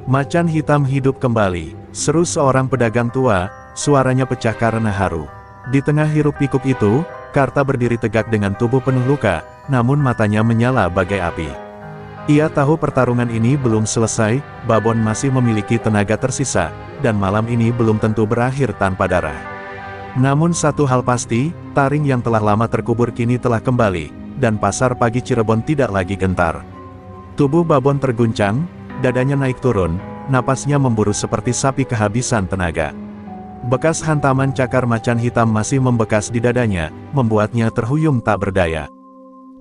Macan hitam hidup kembali, seru seorang pedagang tua, suaranya pecah karena haru. Di tengah hiruk-pikuk itu, Karta berdiri tegak dengan tubuh penuh luka, namun matanya menyala bagai api. Ia tahu pertarungan ini belum selesai, Babon masih memiliki tenaga tersisa, dan malam ini belum tentu berakhir tanpa darah. Namun satu hal pasti, taring yang telah lama terkubur kini telah kembali, dan pasar pagi Cirebon tidak lagi gentar. Tubuh Babon terguncang, dadanya naik turun, napasnya memburu seperti sapi kehabisan tenaga. Bekas hantaman cakar macan hitam masih membekas di dadanya, membuatnya terhuyung tak berdaya.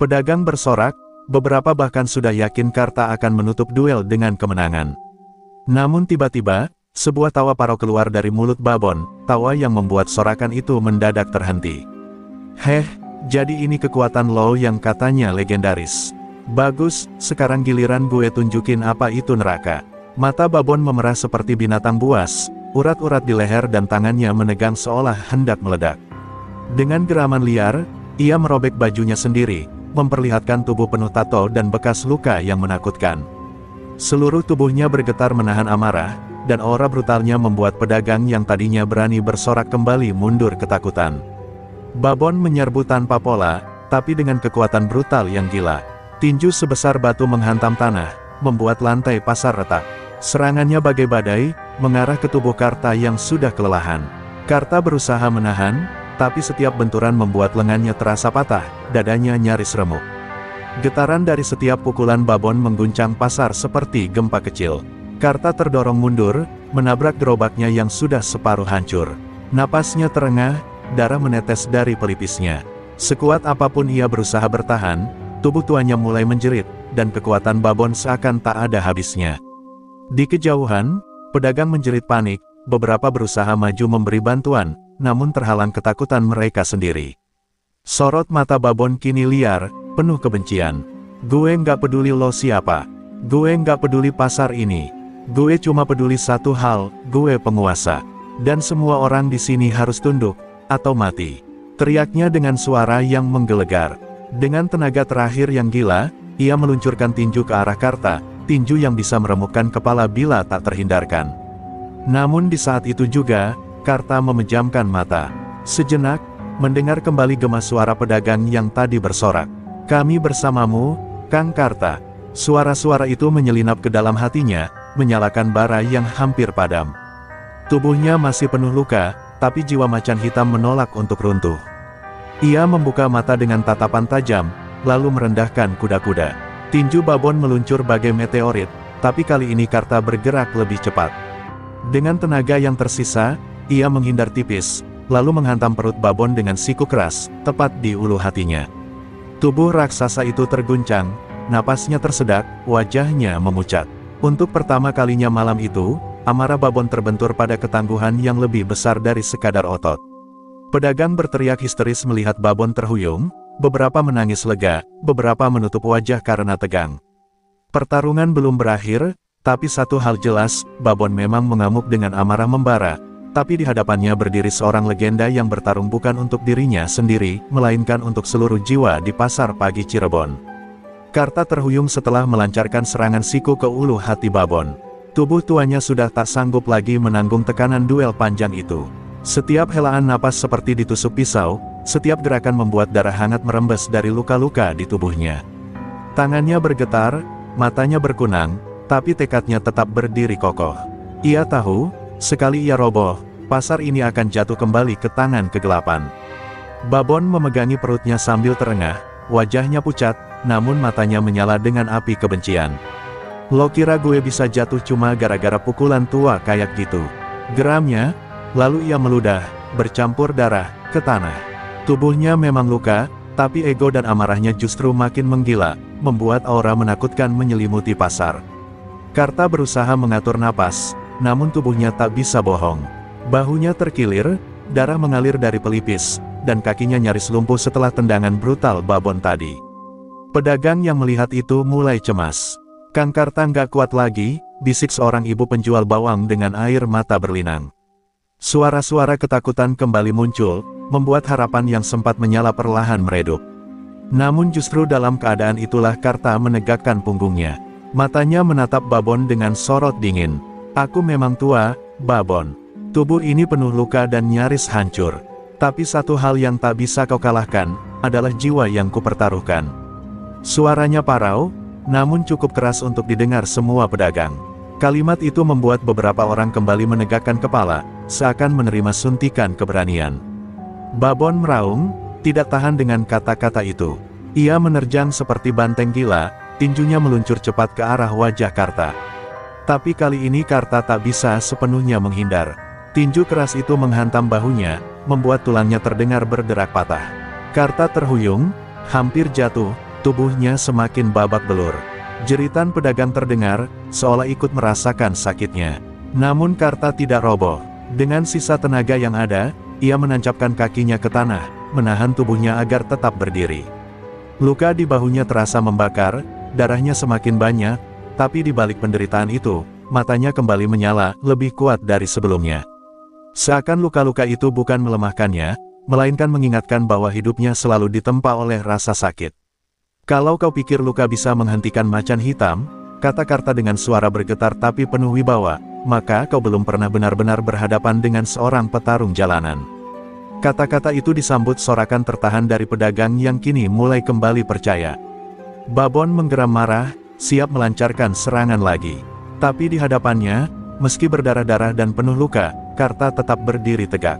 Pedagang bersorak, beberapa bahkan sudah yakin Karta akan menutup duel dengan kemenangan. Namun tiba-tiba, sebuah tawa parau keluar dari mulut Babon, tawa yang membuat sorakan itu mendadak terhenti. "Heh, jadi ini kekuatan lo yang katanya legendaris. Bagus, sekarang giliran gue tunjukin apa itu neraka." Mata Babon memerah seperti binatang buas, urat-urat di leher dan tangannya menegang seolah hendak meledak. Dengan geraman liar, ia merobek bajunya sendiri, memperlihatkan tubuh penuh tato dan bekas luka yang menakutkan. Seluruh tubuhnya bergetar menahan amarah, dan aura brutalnya membuat pedagang yang tadinya berani bersorak kembali mundur ketakutan. Babon menyerbu tanpa pola, tapi dengan kekuatan brutal yang gila. Tinju sebesar batu menghantam tanah, membuat lantai pasar retak. Serangannya bagai badai, mengarah ke tubuh Karta yang sudah kelelahan. Karta berusaha menahan, tapi setiap benturan membuat lengannya terasa patah, dadanya nyaris remuk. Getaran dari setiap pukulan Babon mengguncang pasar seperti gempa kecil. Karta terdorong mundur, menabrak gerobaknya yang sudah separuh hancur. Napasnya terengah, darah menetes dari pelipisnya. Sekuat apapun ia berusaha bertahan, tubuh tuanya mulai menjerit, dan kekuatan Babon seakan tak ada habisnya. Di kejauhan, pedagang menjerit panik, beberapa berusaha maju memberi bantuan, namun terhalang ketakutan mereka sendiri. Sorot mata Babon kini liar, penuh kebencian. "Gue nggak peduli lo siapa. Gue nggak peduli pasar ini. Gue cuma peduli satu hal, gue penguasa. Dan semua orang di sini harus tunduk, atau mati." Teriaknya dengan suara yang menggelegar. Dengan tenaga terakhir yang gila, ia meluncurkan tinju ke arah Karta, tinju yang bisa meremukkan kepala bila tak terhindarkan. Namun di saat itu juga, Karta memejamkan mata. Sejenak, mendengar kembali gema suara pedagang yang tadi bersorak. "Kami bersamamu, Kang Karta." Suara-suara itu menyelinap ke dalam hatinya, menyalakan bara yang hampir padam. Tubuhnya masih penuh luka, tapi jiwa macan hitam menolak untuk runtuh. Ia membuka mata dengan tatapan tajam, lalu merendahkan kuda-kuda. Tinju Babon meluncur bagai meteorit, tapi kali ini Karta bergerak lebih cepat. Dengan tenaga yang tersisa, ia menghindar tipis, lalu menghantam perut Babon dengan siku keras, tepat di ulu hatinya. Tubuh raksasa itu terguncang, napasnya tersedak, wajahnya memucat. Untuk pertama kalinya malam itu, amarah Babon terbentur pada ketangguhan yang lebih besar dari sekadar otot. Pedagang berteriak histeris melihat Babon terhuyung, beberapa menangis lega, beberapa menutup wajah karena tegang. Pertarungan belum berakhir, tapi satu hal jelas, Babon memang mengamuk dengan amarah membara, tapi di hadapannya berdiri seorang legenda yang bertarung bukan untuk dirinya sendiri, melainkan untuk seluruh jiwa di pasar pagi Cirebon. Karta terhuyung setelah melancarkan serangan siku ke ulu hati Babon. Tubuh tuanya sudah tak sanggup lagi menanggung tekanan duel panjang itu. Setiap helaan napas seperti ditusuk pisau, setiap gerakan membuat darah hangat merembes dari luka-luka di tubuhnya. Tangannya bergetar, matanya berkunang, tapi tekadnya tetap berdiri kokoh. Ia tahu, sekali ia roboh, pasar ini akan jatuh kembali ke tangan kegelapan. Babon memegangi perutnya sambil terengah, wajahnya pucat, namun matanya menyala dengan api kebencian. "Lo kira gue bisa jatuh cuma gara-gara pukulan tua kayak gitu?" geramnya. Lalu ia meludah, bercampur darah, ke tanah. Tubuhnya memang luka, tapi ego dan amarahnya justru makin menggila, membuat aura menakutkan menyelimuti pasar. Karta berusaha mengatur napas, namun tubuhnya tak bisa bohong. Bahunya terkilir, darah mengalir dari pelipis, dan kakinya nyaris lumpuh setelah tendangan brutal babon tadi. Pedagang yang melihat itu mulai cemas. "Kang Karta nggak kuat lagi," bisik seorang ibu penjual bawang dengan air mata berlinang. Suara-suara ketakutan kembali muncul, membuat harapan yang sempat menyala perlahan meredup. Namun justru dalam keadaan itulah Karta menegakkan punggungnya. Matanya menatap babon dengan sorot dingin. "Aku memang tua, babon. Tubuh ini penuh luka dan nyaris hancur. Tapi satu hal yang tak bisa kau kalahkan, adalah jiwa yang kupertaruhkan." Suaranya parau, namun cukup keras untuk didengar semua pedagang. Kalimat itu membuat beberapa orang kembali menegakkan kepala, seakan menerima suntikan keberanian. Babon meraung, tidak tahan dengan kata-kata itu. Ia menerjang seperti banteng gila, tinjunya meluncur cepat ke arah wajah Karta. Tapi kali ini Karta tak bisa sepenuhnya menghindar. Tinju keras itu menghantam bahunya, membuat tulangnya terdengar berderak patah. Karta terhuyung, hampir jatuh, tubuhnya semakin babak belur. Jeritan pedagang terdengar, seolah ikut merasakan sakitnya. Namun Karta tidak roboh. Dengan sisa tenaga yang ada, ia menancapkan kakinya ke tanah, menahan tubuhnya agar tetap berdiri. Luka di bahunya terasa membakar, darahnya semakin banyak, tapi di balik penderitaan itu, matanya kembali menyala, lebih kuat dari sebelumnya. Seakan luka-luka itu bukan melemahkannya, melainkan mengingatkan bahwa hidupnya selalu ditempa oleh rasa sakit. "Kalau kau pikir luka bisa menghentikan macan hitam," kata Karta dengan suara bergetar tapi penuh wibawa, "maka kau belum pernah benar-benar berhadapan dengan seorang petarung jalanan." Kata-kata itu disambut sorakan tertahan dari pedagang yang kini mulai kembali percaya. Babon menggeram marah, siap melancarkan serangan lagi. Tapi di hadapannya, meski berdarah-darah dan penuh luka, Karta tetap berdiri tegak.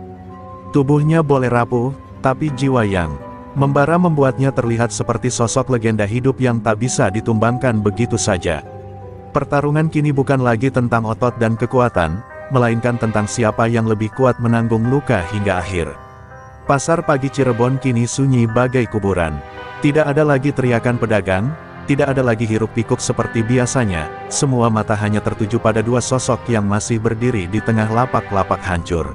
Tubuhnya boleh rapuh, tapi jiwa yang membara membuatnya terlihat seperti sosok legenda hidup yang tak bisa ditumbangkan begitu saja. Pertarungan kini bukan lagi tentang otot dan kekuatan, melainkan tentang siapa yang lebih kuat menanggung luka hingga akhir. Pasar pagi Cirebon kini sunyi bagai kuburan. Tidak ada lagi teriakan pedagang, tidak ada lagi hiruk-pikuk seperti biasanya, semua mata hanya tertuju pada dua sosok yang masih berdiri di tengah lapak-lapak hancur.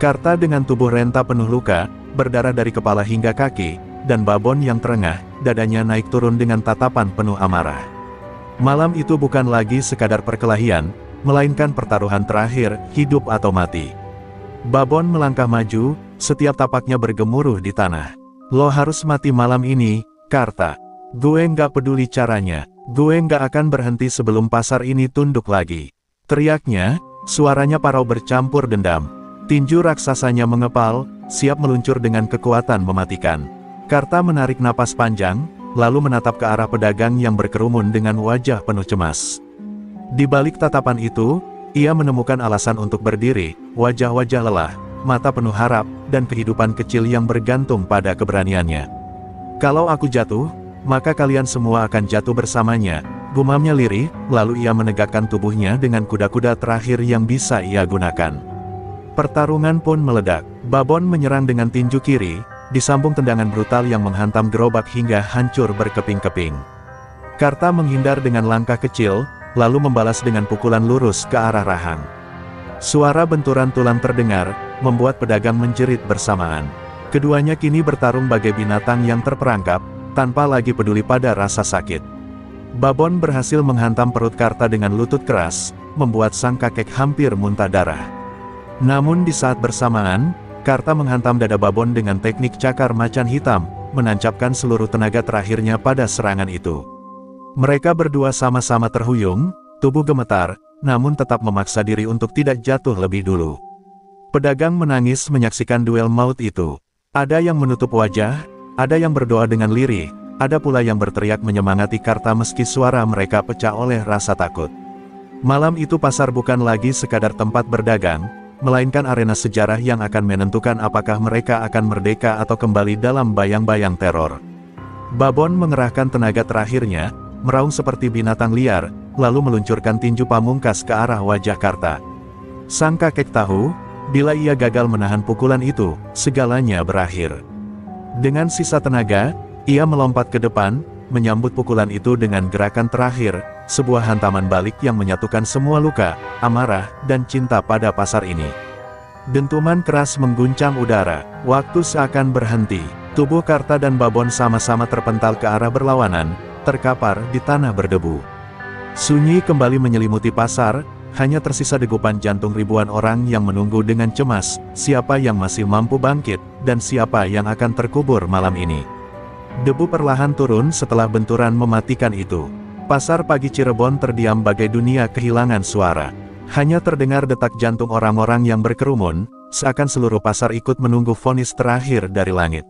Karta dengan tubuh renta penuh luka, berdarah dari kepala hingga kaki, dan babon yang terengah, dadanya naik turun dengan tatapan penuh amarah. Malam itu bukan lagi sekadar perkelahian, melainkan pertaruhan terakhir, hidup atau mati. Babon melangkah maju, setiap tapaknya bergemuruh di tanah. "Lo harus mati malam ini, Karta. Gue nggak peduli caranya, gue nggak akan berhenti sebelum pasar ini tunduk lagi." Teriaknya, suaranya parau bercampur dendam. Tinju raksasanya mengepal, siap meluncur dengan kekuatan mematikan. Karta menarik napas panjang, lalu menatap ke arah pedagang yang berkerumun dengan wajah penuh cemas. Di balik tatapan itu, ia menemukan alasan untuk berdiri, wajah-wajah lelah, mata penuh harap, dan kehidupan kecil yang bergantung pada keberaniannya. "Kalau aku jatuh, maka kalian semua akan jatuh bersamanya," gumamnya lirih, lalu ia menegakkan tubuhnya dengan kuda-kuda terakhir yang bisa ia gunakan. Pertarungan pun meledak. Babon menyerang dengan tinju kiri, disambung tendangan brutal yang menghantam gerobak hingga hancur berkeping-keping. Karta menghindar dengan langkah kecil, lalu membalas dengan pukulan lurus ke arah rahang. Suara benturan tulang terdengar, membuat pedagang menjerit bersamaan. Keduanya kini bertarung bagai binatang yang terperangkap, tanpa lagi peduli pada rasa sakit. Babon berhasil menghantam perut Karta dengan lutut keras, membuat sang kakek hampir muntah darah. Namun di saat bersamaan, Karta menghantam dada Babon dengan teknik cakar macan hitam, menancapkan seluruh tenaga terakhirnya pada serangan itu. Mereka berdua sama-sama terhuyung, tubuh gemetar, namun tetap memaksa diri untuk tidak jatuh lebih dulu. Pedagang menangis menyaksikan duel maut itu. Ada yang menutup wajah, ada yang berdoa dengan lirih, ada pula yang berteriak menyemangati Karta meski suara mereka pecah oleh rasa takut. Malam itu pasar bukan lagi sekadar tempat berdagang, melainkan arena sejarah yang akan menentukan apakah mereka akan merdeka atau kembali dalam bayang-bayang teror. Babon mengerahkan tenaga terakhirnya, meraung seperti binatang liar, lalu meluncurkan tinju pamungkas ke arah wajah Karta. Sang kakek tahu, bila ia gagal menahan pukulan itu, segalanya berakhir. Dengan sisa tenaga, ia melompat ke depan, menyambut pukulan itu dengan gerakan terakhir, sebuah hantaman balik yang menyatukan semua luka, amarah, dan cinta pada pasar ini. Dentuman keras mengguncang udara. Waktu seakan berhenti. Tubuh Karta dan Babon sama-sama terpental ke arah berlawanan, terkapar di tanah berdebu. Sunyi kembali menyelimuti pasar, hanya tersisa degupan jantung ribuan orang yang menunggu dengan cemas, siapa yang masih mampu bangkit, dan siapa yang akan terkubur malam ini. Debu perlahan turun setelah benturan mematikan itu. Pasar pagi Cirebon terdiam bagai dunia kehilangan suara. Hanya terdengar detak jantung orang-orang yang berkerumun, seakan seluruh pasar ikut menunggu vonis terakhir dari langit.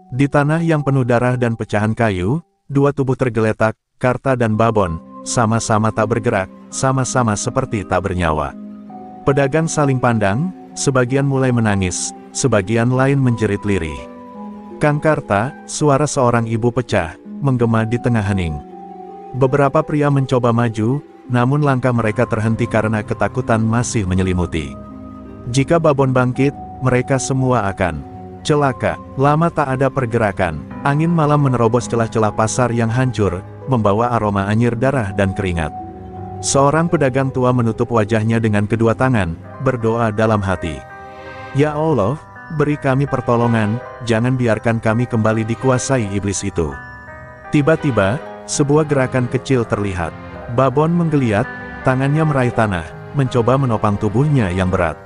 Di tanah yang penuh darah dan pecahan kayu, dua tubuh tergeletak, Karta dan Babon, sama-sama tak bergerak, sama-sama seperti tak bernyawa. Pedagang saling pandang, sebagian mulai menangis, sebagian lain menjerit lirih. Kang Karta, suara seorang ibu pecah, menggema di tengah hening. Beberapa pria mencoba maju, namun langkah mereka terhenti karena ketakutan masih menyelimuti. Jika Babon bangkit, mereka semua akan celaka. Lama tak ada pergerakan, angin malam menerobos celah-celah pasar yang hancur, membawa aroma anyir darah dan keringat. Seorang pedagang tua menutup wajahnya dengan kedua tangan, berdoa dalam hati. Ya Allah, beri kami pertolongan, jangan biarkan kami kembali dikuasai iblis itu. Tiba-tiba, sebuah gerakan kecil terlihat. Babon menggeliat, tangannya meraih tanah, mencoba menopang tubuhnya yang berat.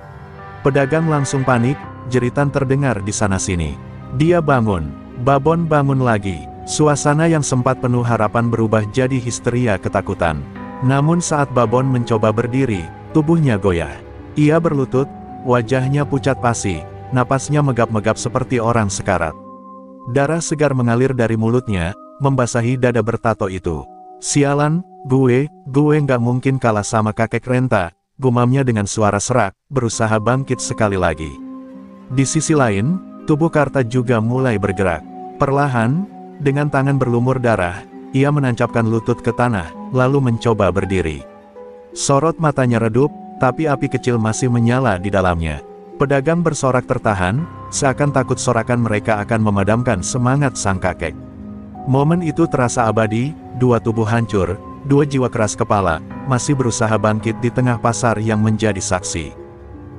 Pedagang langsung panik, jeritan terdengar di sana-sini. Dia bangun, Babon bangun lagi. Suasana yang sempat penuh harapan berubah jadi histeria ketakutan. Namun saat Babon mencoba berdiri, tubuhnya goyah. Ia berlutut, wajahnya pucat pasi, napasnya megap-megap seperti orang sekarat. Darah segar mengalir dari mulutnya, membasahi dada bertato itu. Sialan, gue nggak mungkin kalah sama kakek renta, gumamnya dengan suara serak, berusaha bangkit sekali lagi. Di sisi lain, tubuh Karta juga mulai bergerak. Perlahan, dengan tangan berlumur darah, ia menancapkan lutut ke tanah, lalu mencoba berdiri. Sorot matanya redup, tapi api kecil masih menyala di dalamnya. Pedagang bersorak tertahan, seakan takut sorakan mereka akan memadamkan semangat sang kakek. Momen itu terasa abadi, dua tubuh hancur, dua jiwa keras kepala, masih berusaha bangkit di tengah pasar yang menjadi saksi.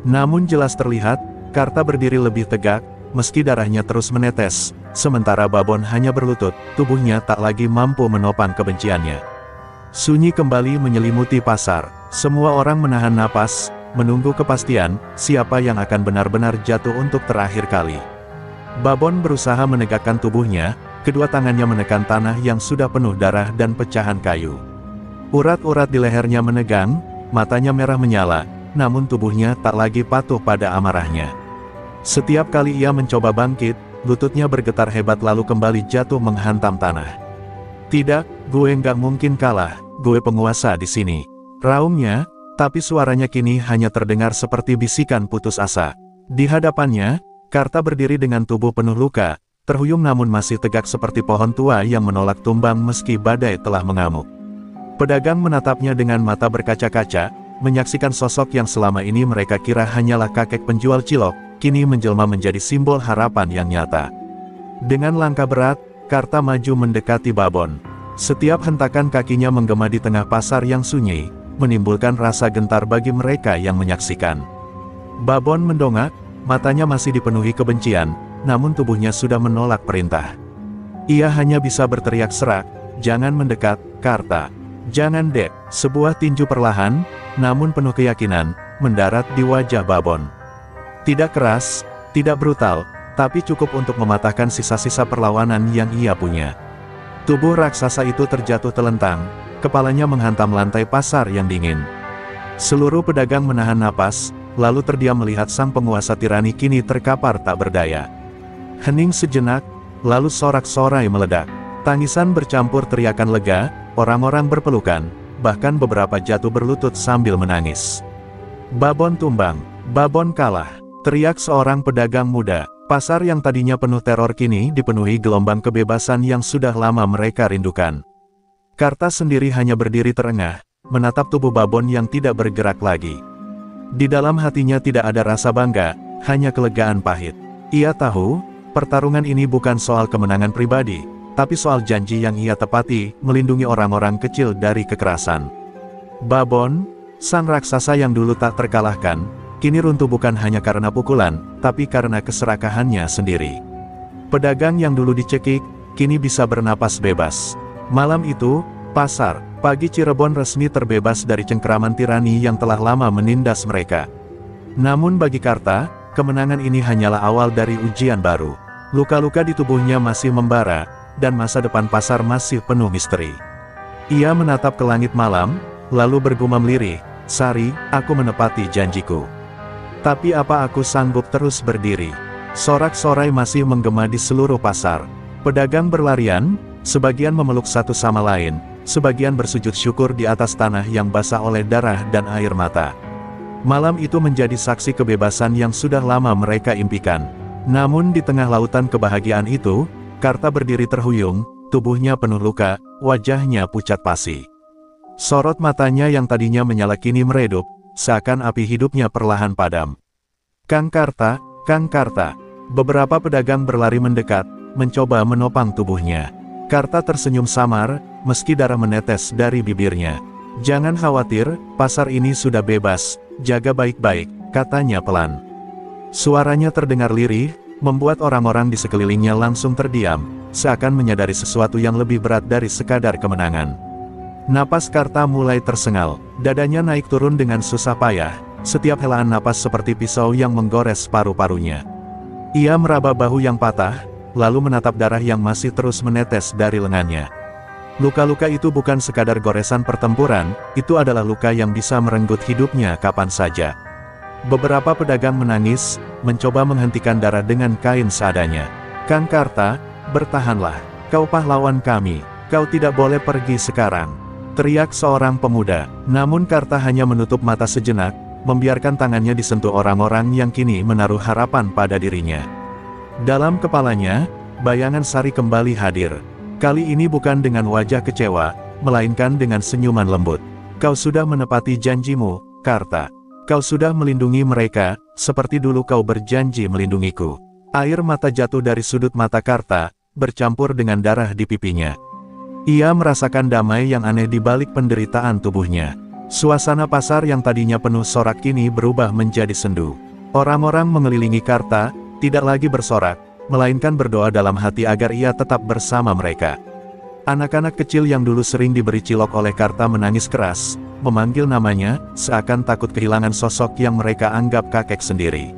Namun jelas terlihat, Karta berdiri lebih tegak, meski darahnya terus menetes, sementara Babon hanya berlutut, tubuhnya tak lagi mampu menopang kebenciannya. Sunyi kembali menyelimuti pasar, semua orang menahan napas, menunggu kepastian, siapa yang akan benar-benar jatuh untuk terakhir kali. Babon berusaha menegakkan tubuhnya, kedua tangannya menekan tanah yang sudah penuh darah dan pecahan kayu. Urat-urat di lehernya menegang, matanya merah menyala, namun tubuhnya tak lagi patuh pada amarahnya. Setiap kali ia mencoba bangkit, lututnya bergetar hebat lalu kembali jatuh menghantam tanah. Tidak, gue nggak mungkin kalah, gue penguasa di sini, raungnya, tapi suaranya kini hanya terdengar seperti bisikan putus asa. Di hadapannya, Karta berdiri dengan tubuh penuh luka, terhuyung namun masih tegak seperti pohon tua yang menolak tumbang meski badai telah mengamuk. Pedagang menatapnya dengan mata berkaca-kaca, menyaksikan sosok yang selama ini mereka kira hanyalah kakek penjual cilok, kini menjelma menjadi simbol harapan yang nyata. Dengan langkah berat, Karta maju mendekati Babon. Setiap hentakan kakinya menggema di tengah pasar yang sunyi, menimbulkan rasa gentar bagi mereka yang menyaksikan. Babon mendongak, matanya masih dipenuhi kebencian, namun tubuhnya sudah menolak perintah. Ia hanya bisa berteriak serak, "Jangan mendekat, Karta. Jangan dek." Sebuah tinju perlahan, namun penuh keyakinan, mendarat di wajah Babon. Tidak keras, tidak brutal, tapi cukup untuk mematahkan sisa-sisa perlawanan yang ia punya. Tubuh raksasa itu terjatuh telentang, kepalanya menghantam lantai pasar yang dingin. Seluruh pedagang menahan napas, lalu terdiam melihat sang penguasa tirani kini terkapar tak berdaya. Hening sejenak, lalu sorak-sorai meledak. Tangisan bercampur teriakan lega, orang-orang berpelukan, bahkan beberapa jatuh berlutut sambil menangis. Babon tumbang, Babon kalah, teriak seorang pedagang muda. Pasar yang tadinya penuh teror kini dipenuhi gelombang kebebasan yang sudah lama mereka rindukan. Karta sendiri hanya berdiri terengah, menatap tubuh Babon yang tidak bergerak lagi. Di dalam hatinya tidak ada rasa bangga, hanya kelegaan pahit. Ia tahu, pertarungan ini bukan soal kemenangan pribadi, tapi soal janji yang ia tepati, melindungi orang-orang kecil dari kekerasan. Babon, sang raksasa yang dulu tak terkalahkan, kini runtuh bukan hanya karena pukulan, tapi karena keserakahannya sendiri. Pedagang yang dulu dicekik, kini bisa bernapas bebas. Malam itu, pasar pagi Cirebon resmi terbebas dari cengkeraman tirani yang telah lama menindas mereka. Namun bagi Karta, kemenangan ini hanyalah awal dari ujian baru. Luka-luka di tubuhnya masih membara, dan masa depan pasar masih penuh misteri. Ia menatap ke langit malam, lalu bergumam lirih, "Sari, aku menepati janjiku. Tapi apa aku sanggup terus berdiri?" Sorak-sorai masih menggema di seluruh pasar. Pedagang berlarian, sebagian memeluk satu sama lain, sebagian bersujud syukur di atas tanah yang basah oleh darah dan air mata. Malam itu menjadi saksi kebebasan yang sudah lama mereka impikan. Namun di tengah lautan kebahagiaan itu, Karta berdiri terhuyung, tubuhnya penuh luka, wajahnya pucat pasi. Sorot matanya yang tadinya menyala kini meredup, seakan api hidupnya perlahan padam. "Kang Karta, Kang Karta." Beberapa pedagang berlari mendekat, mencoba menopang tubuhnya. Karta tersenyum samar, meski darah menetes dari bibirnya. "Jangan khawatir, pasar ini sudah bebas, jaga baik-baik," katanya pelan. Suaranya terdengar lirih, membuat orang-orang di sekelilingnya langsung terdiam, seakan menyadari sesuatu yang lebih berat dari sekadar kemenangan. Napas Karta mulai tersengal, dadanya naik turun dengan susah payah, setiap helaan napas seperti pisau yang menggores paru-parunya. Ia meraba bahu yang patah, lalu menatap darah yang masih terus menetes dari lengannya. Luka-luka itu bukan sekadar goresan pertempuran, itu adalah luka yang bisa merenggut hidupnya kapan saja. Beberapa pedagang menangis, mencoba menghentikan darah dengan kain seadanya. "Kang Karta, bertahanlah, kau pahlawan kami, kau tidak boleh pergi sekarang," teriak seorang pemuda. Namun Karta hanya menutup mata sejenak, membiarkan tangannya disentuh orang-orang yang kini menaruh harapan pada dirinya. Dalam kepalanya, bayangan Sari kembali hadir. Kali ini bukan dengan wajah kecewa, melainkan dengan senyuman lembut. "Kau sudah menepati janjimu, Karta. Kau sudah melindungi mereka, seperti dulu kau berjanji melindungiku." Air mata jatuh dari sudut mata Karta, bercampur dengan darah di pipinya. Ia merasakan damai yang aneh di balik penderitaan tubuhnya. Suasana pasar yang tadinya penuh sorak kini berubah menjadi sendu. Orang-orang mengelilingi Karta, tidak lagi bersorak, melainkan berdoa dalam hati agar ia tetap bersama mereka. Anak-anak kecil yang dulu sering diberi cilok oleh Karta menangis keras, memanggil namanya, seakan takut kehilangan sosok yang mereka anggap kakek sendiri.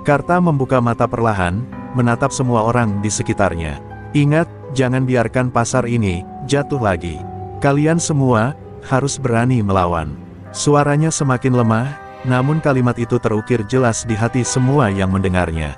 Karta membuka mata perlahan, menatap semua orang di sekitarnya. "Ingat, jangan biarkan pasar ini jatuh lagi. Kalian semua harus berani melawan." Suaranya semakin lemah, namun kalimat itu terukir jelas di hati semua yang mendengarnya.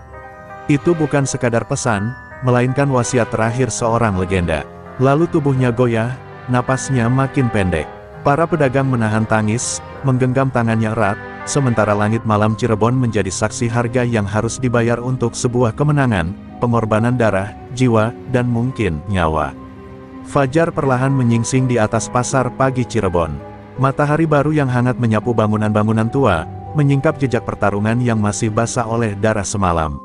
Itu bukan sekadar pesan, melainkan wasiat terakhir seorang legenda. Lalu tubuhnya goyah, napasnya makin pendek. Para pedagang menahan tangis, menggenggam tangannya erat, sementara langit malam Cirebon menjadi saksi harga yang harus dibayar untuk sebuah kemenangan, pengorbanan darah, jiwa, dan mungkin nyawa. Fajar perlahan menyingsing di atas pasar pagi Cirebon. Matahari baru yang hangat menyapu bangunan-bangunan tua, menyingkap jejak pertarungan yang masih basah oleh darah semalam.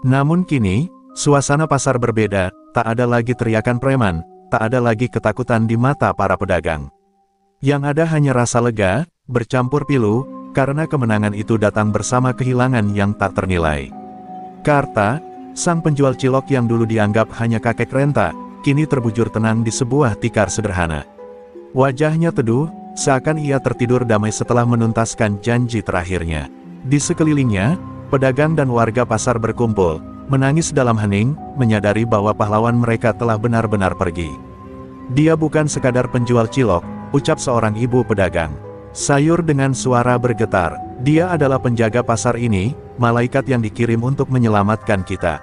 Namun kini, suasana pasar berbeda, tak ada lagi teriakan preman, tak ada lagi ketakutan di mata para pedagang. Yang ada hanya rasa lega, bercampur pilu, karena kemenangan itu datang bersama kehilangan yang tak ternilai. Karta, sang penjual cilok yang dulu dianggap hanya kakek renta, kini terbujur tenang di sebuah tikar sederhana. Wajahnya teduh, seakan ia tertidur damai setelah menuntaskan janji terakhirnya. Di sekelilingnya, pedagang dan warga pasar berkumpul, menangis dalam hening, menyadari bahwa pahlawan mereka telah benar-benar pergi. "Dia bukan sekadar penjual cilok," ucap seorang ibu pedagang sayur dengan suara bergetar. "Dia adalah penjaga pasar ini, malaikat yang dikirim untuk menyelamatkan kita."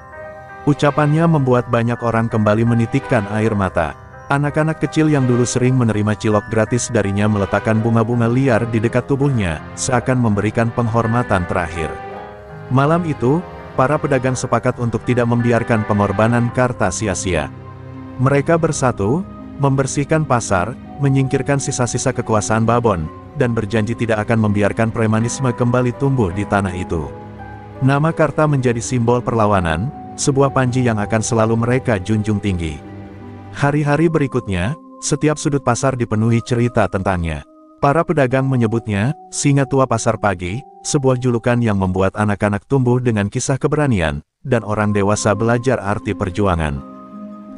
Ucapannya membuat banyak orang kembali menitikkan air mata. Anak-anak kecil yang dulu sering menerima cilok gratis darinya meletakkan bunga-bunga liar di dekat tubuhnya, seakan memberikan penghormatan terakhir. Malam itu, para pedagang sepakat untuk tidak membiarkan pengorbanan Karta sia-sia. Mereka bersatu, membersihkan pasar, menyingkirkan sisa-sisa kekuasaan Babon, dan berjanji tidak akan membiarkan premanisme kembali tumbuh di tanah itu. Nama Karta menjadi simbol perlawanan, sebuah panji yang akan selalu mereka junjung tinggi. Hari-hari berikutnya, setiap sudut pasar dipenuhi cerita tentangnya. Para pedagang menyebutnya, Singa Tua Pasar Pagi, sebuah julukan yang membuat anak-anak tumbuh dengan kisah keberanian, dan orang dewasa belajar arti perjuangan.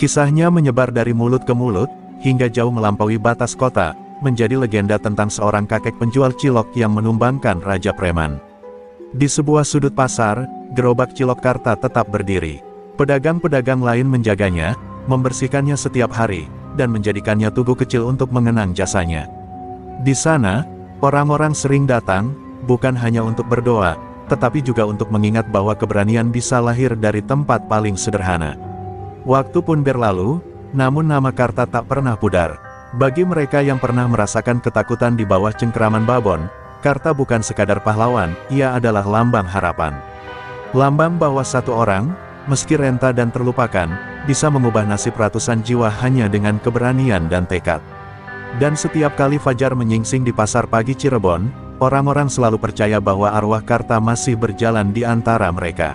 Kisahnya menyebar dari mulut ke mulut, hingga jauh melampaui batas kota, menjadi legenda tentang seorang kakek penjual cilok yang menumbangkan Raja Preman. Di sebuah sudut pasar, gerobak cilok Karta tetap berdiri. Pedagang-pedagang lain menjaganya, membersihkannya setiap hari, dan menjadikannya tugu kecil untuk mengenang jasanya. Di sana, orang-orang sering datang, bukan hanya untuk berdoa, tetapi juga untuk mengingat bahwa keberanian bisa lahir dari tempat paling sederhana. Waktu pun berlalu, namun nama Karta tak pernah pudar. Bagi mereka yang pernah merasakan ketakutan di bawah cengkeraman babon, Karta bukan sekadar pahlawan, ia adalah lambang harapan. Lambang bahwa satu orang, meski renta dan terlupakan, bisa mengubah nasib ratusan jiwa hanya dengan keberanian dan tekad. Dan setiap kali fajar menyingsing di pasar pagi Cirebon, orang-orang selalu percaya bahwa arwah Karta masih berjalan di antara mereka.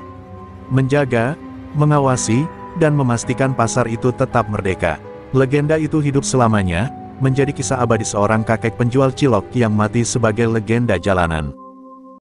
Menjaga, mengawasi, dan memastikan pasar itu tetap merdeka. Legenda itu hidup selamanya, menjadi kisah abadi seorang kakek penjual cilok yang mati sebagai legenda jalanan.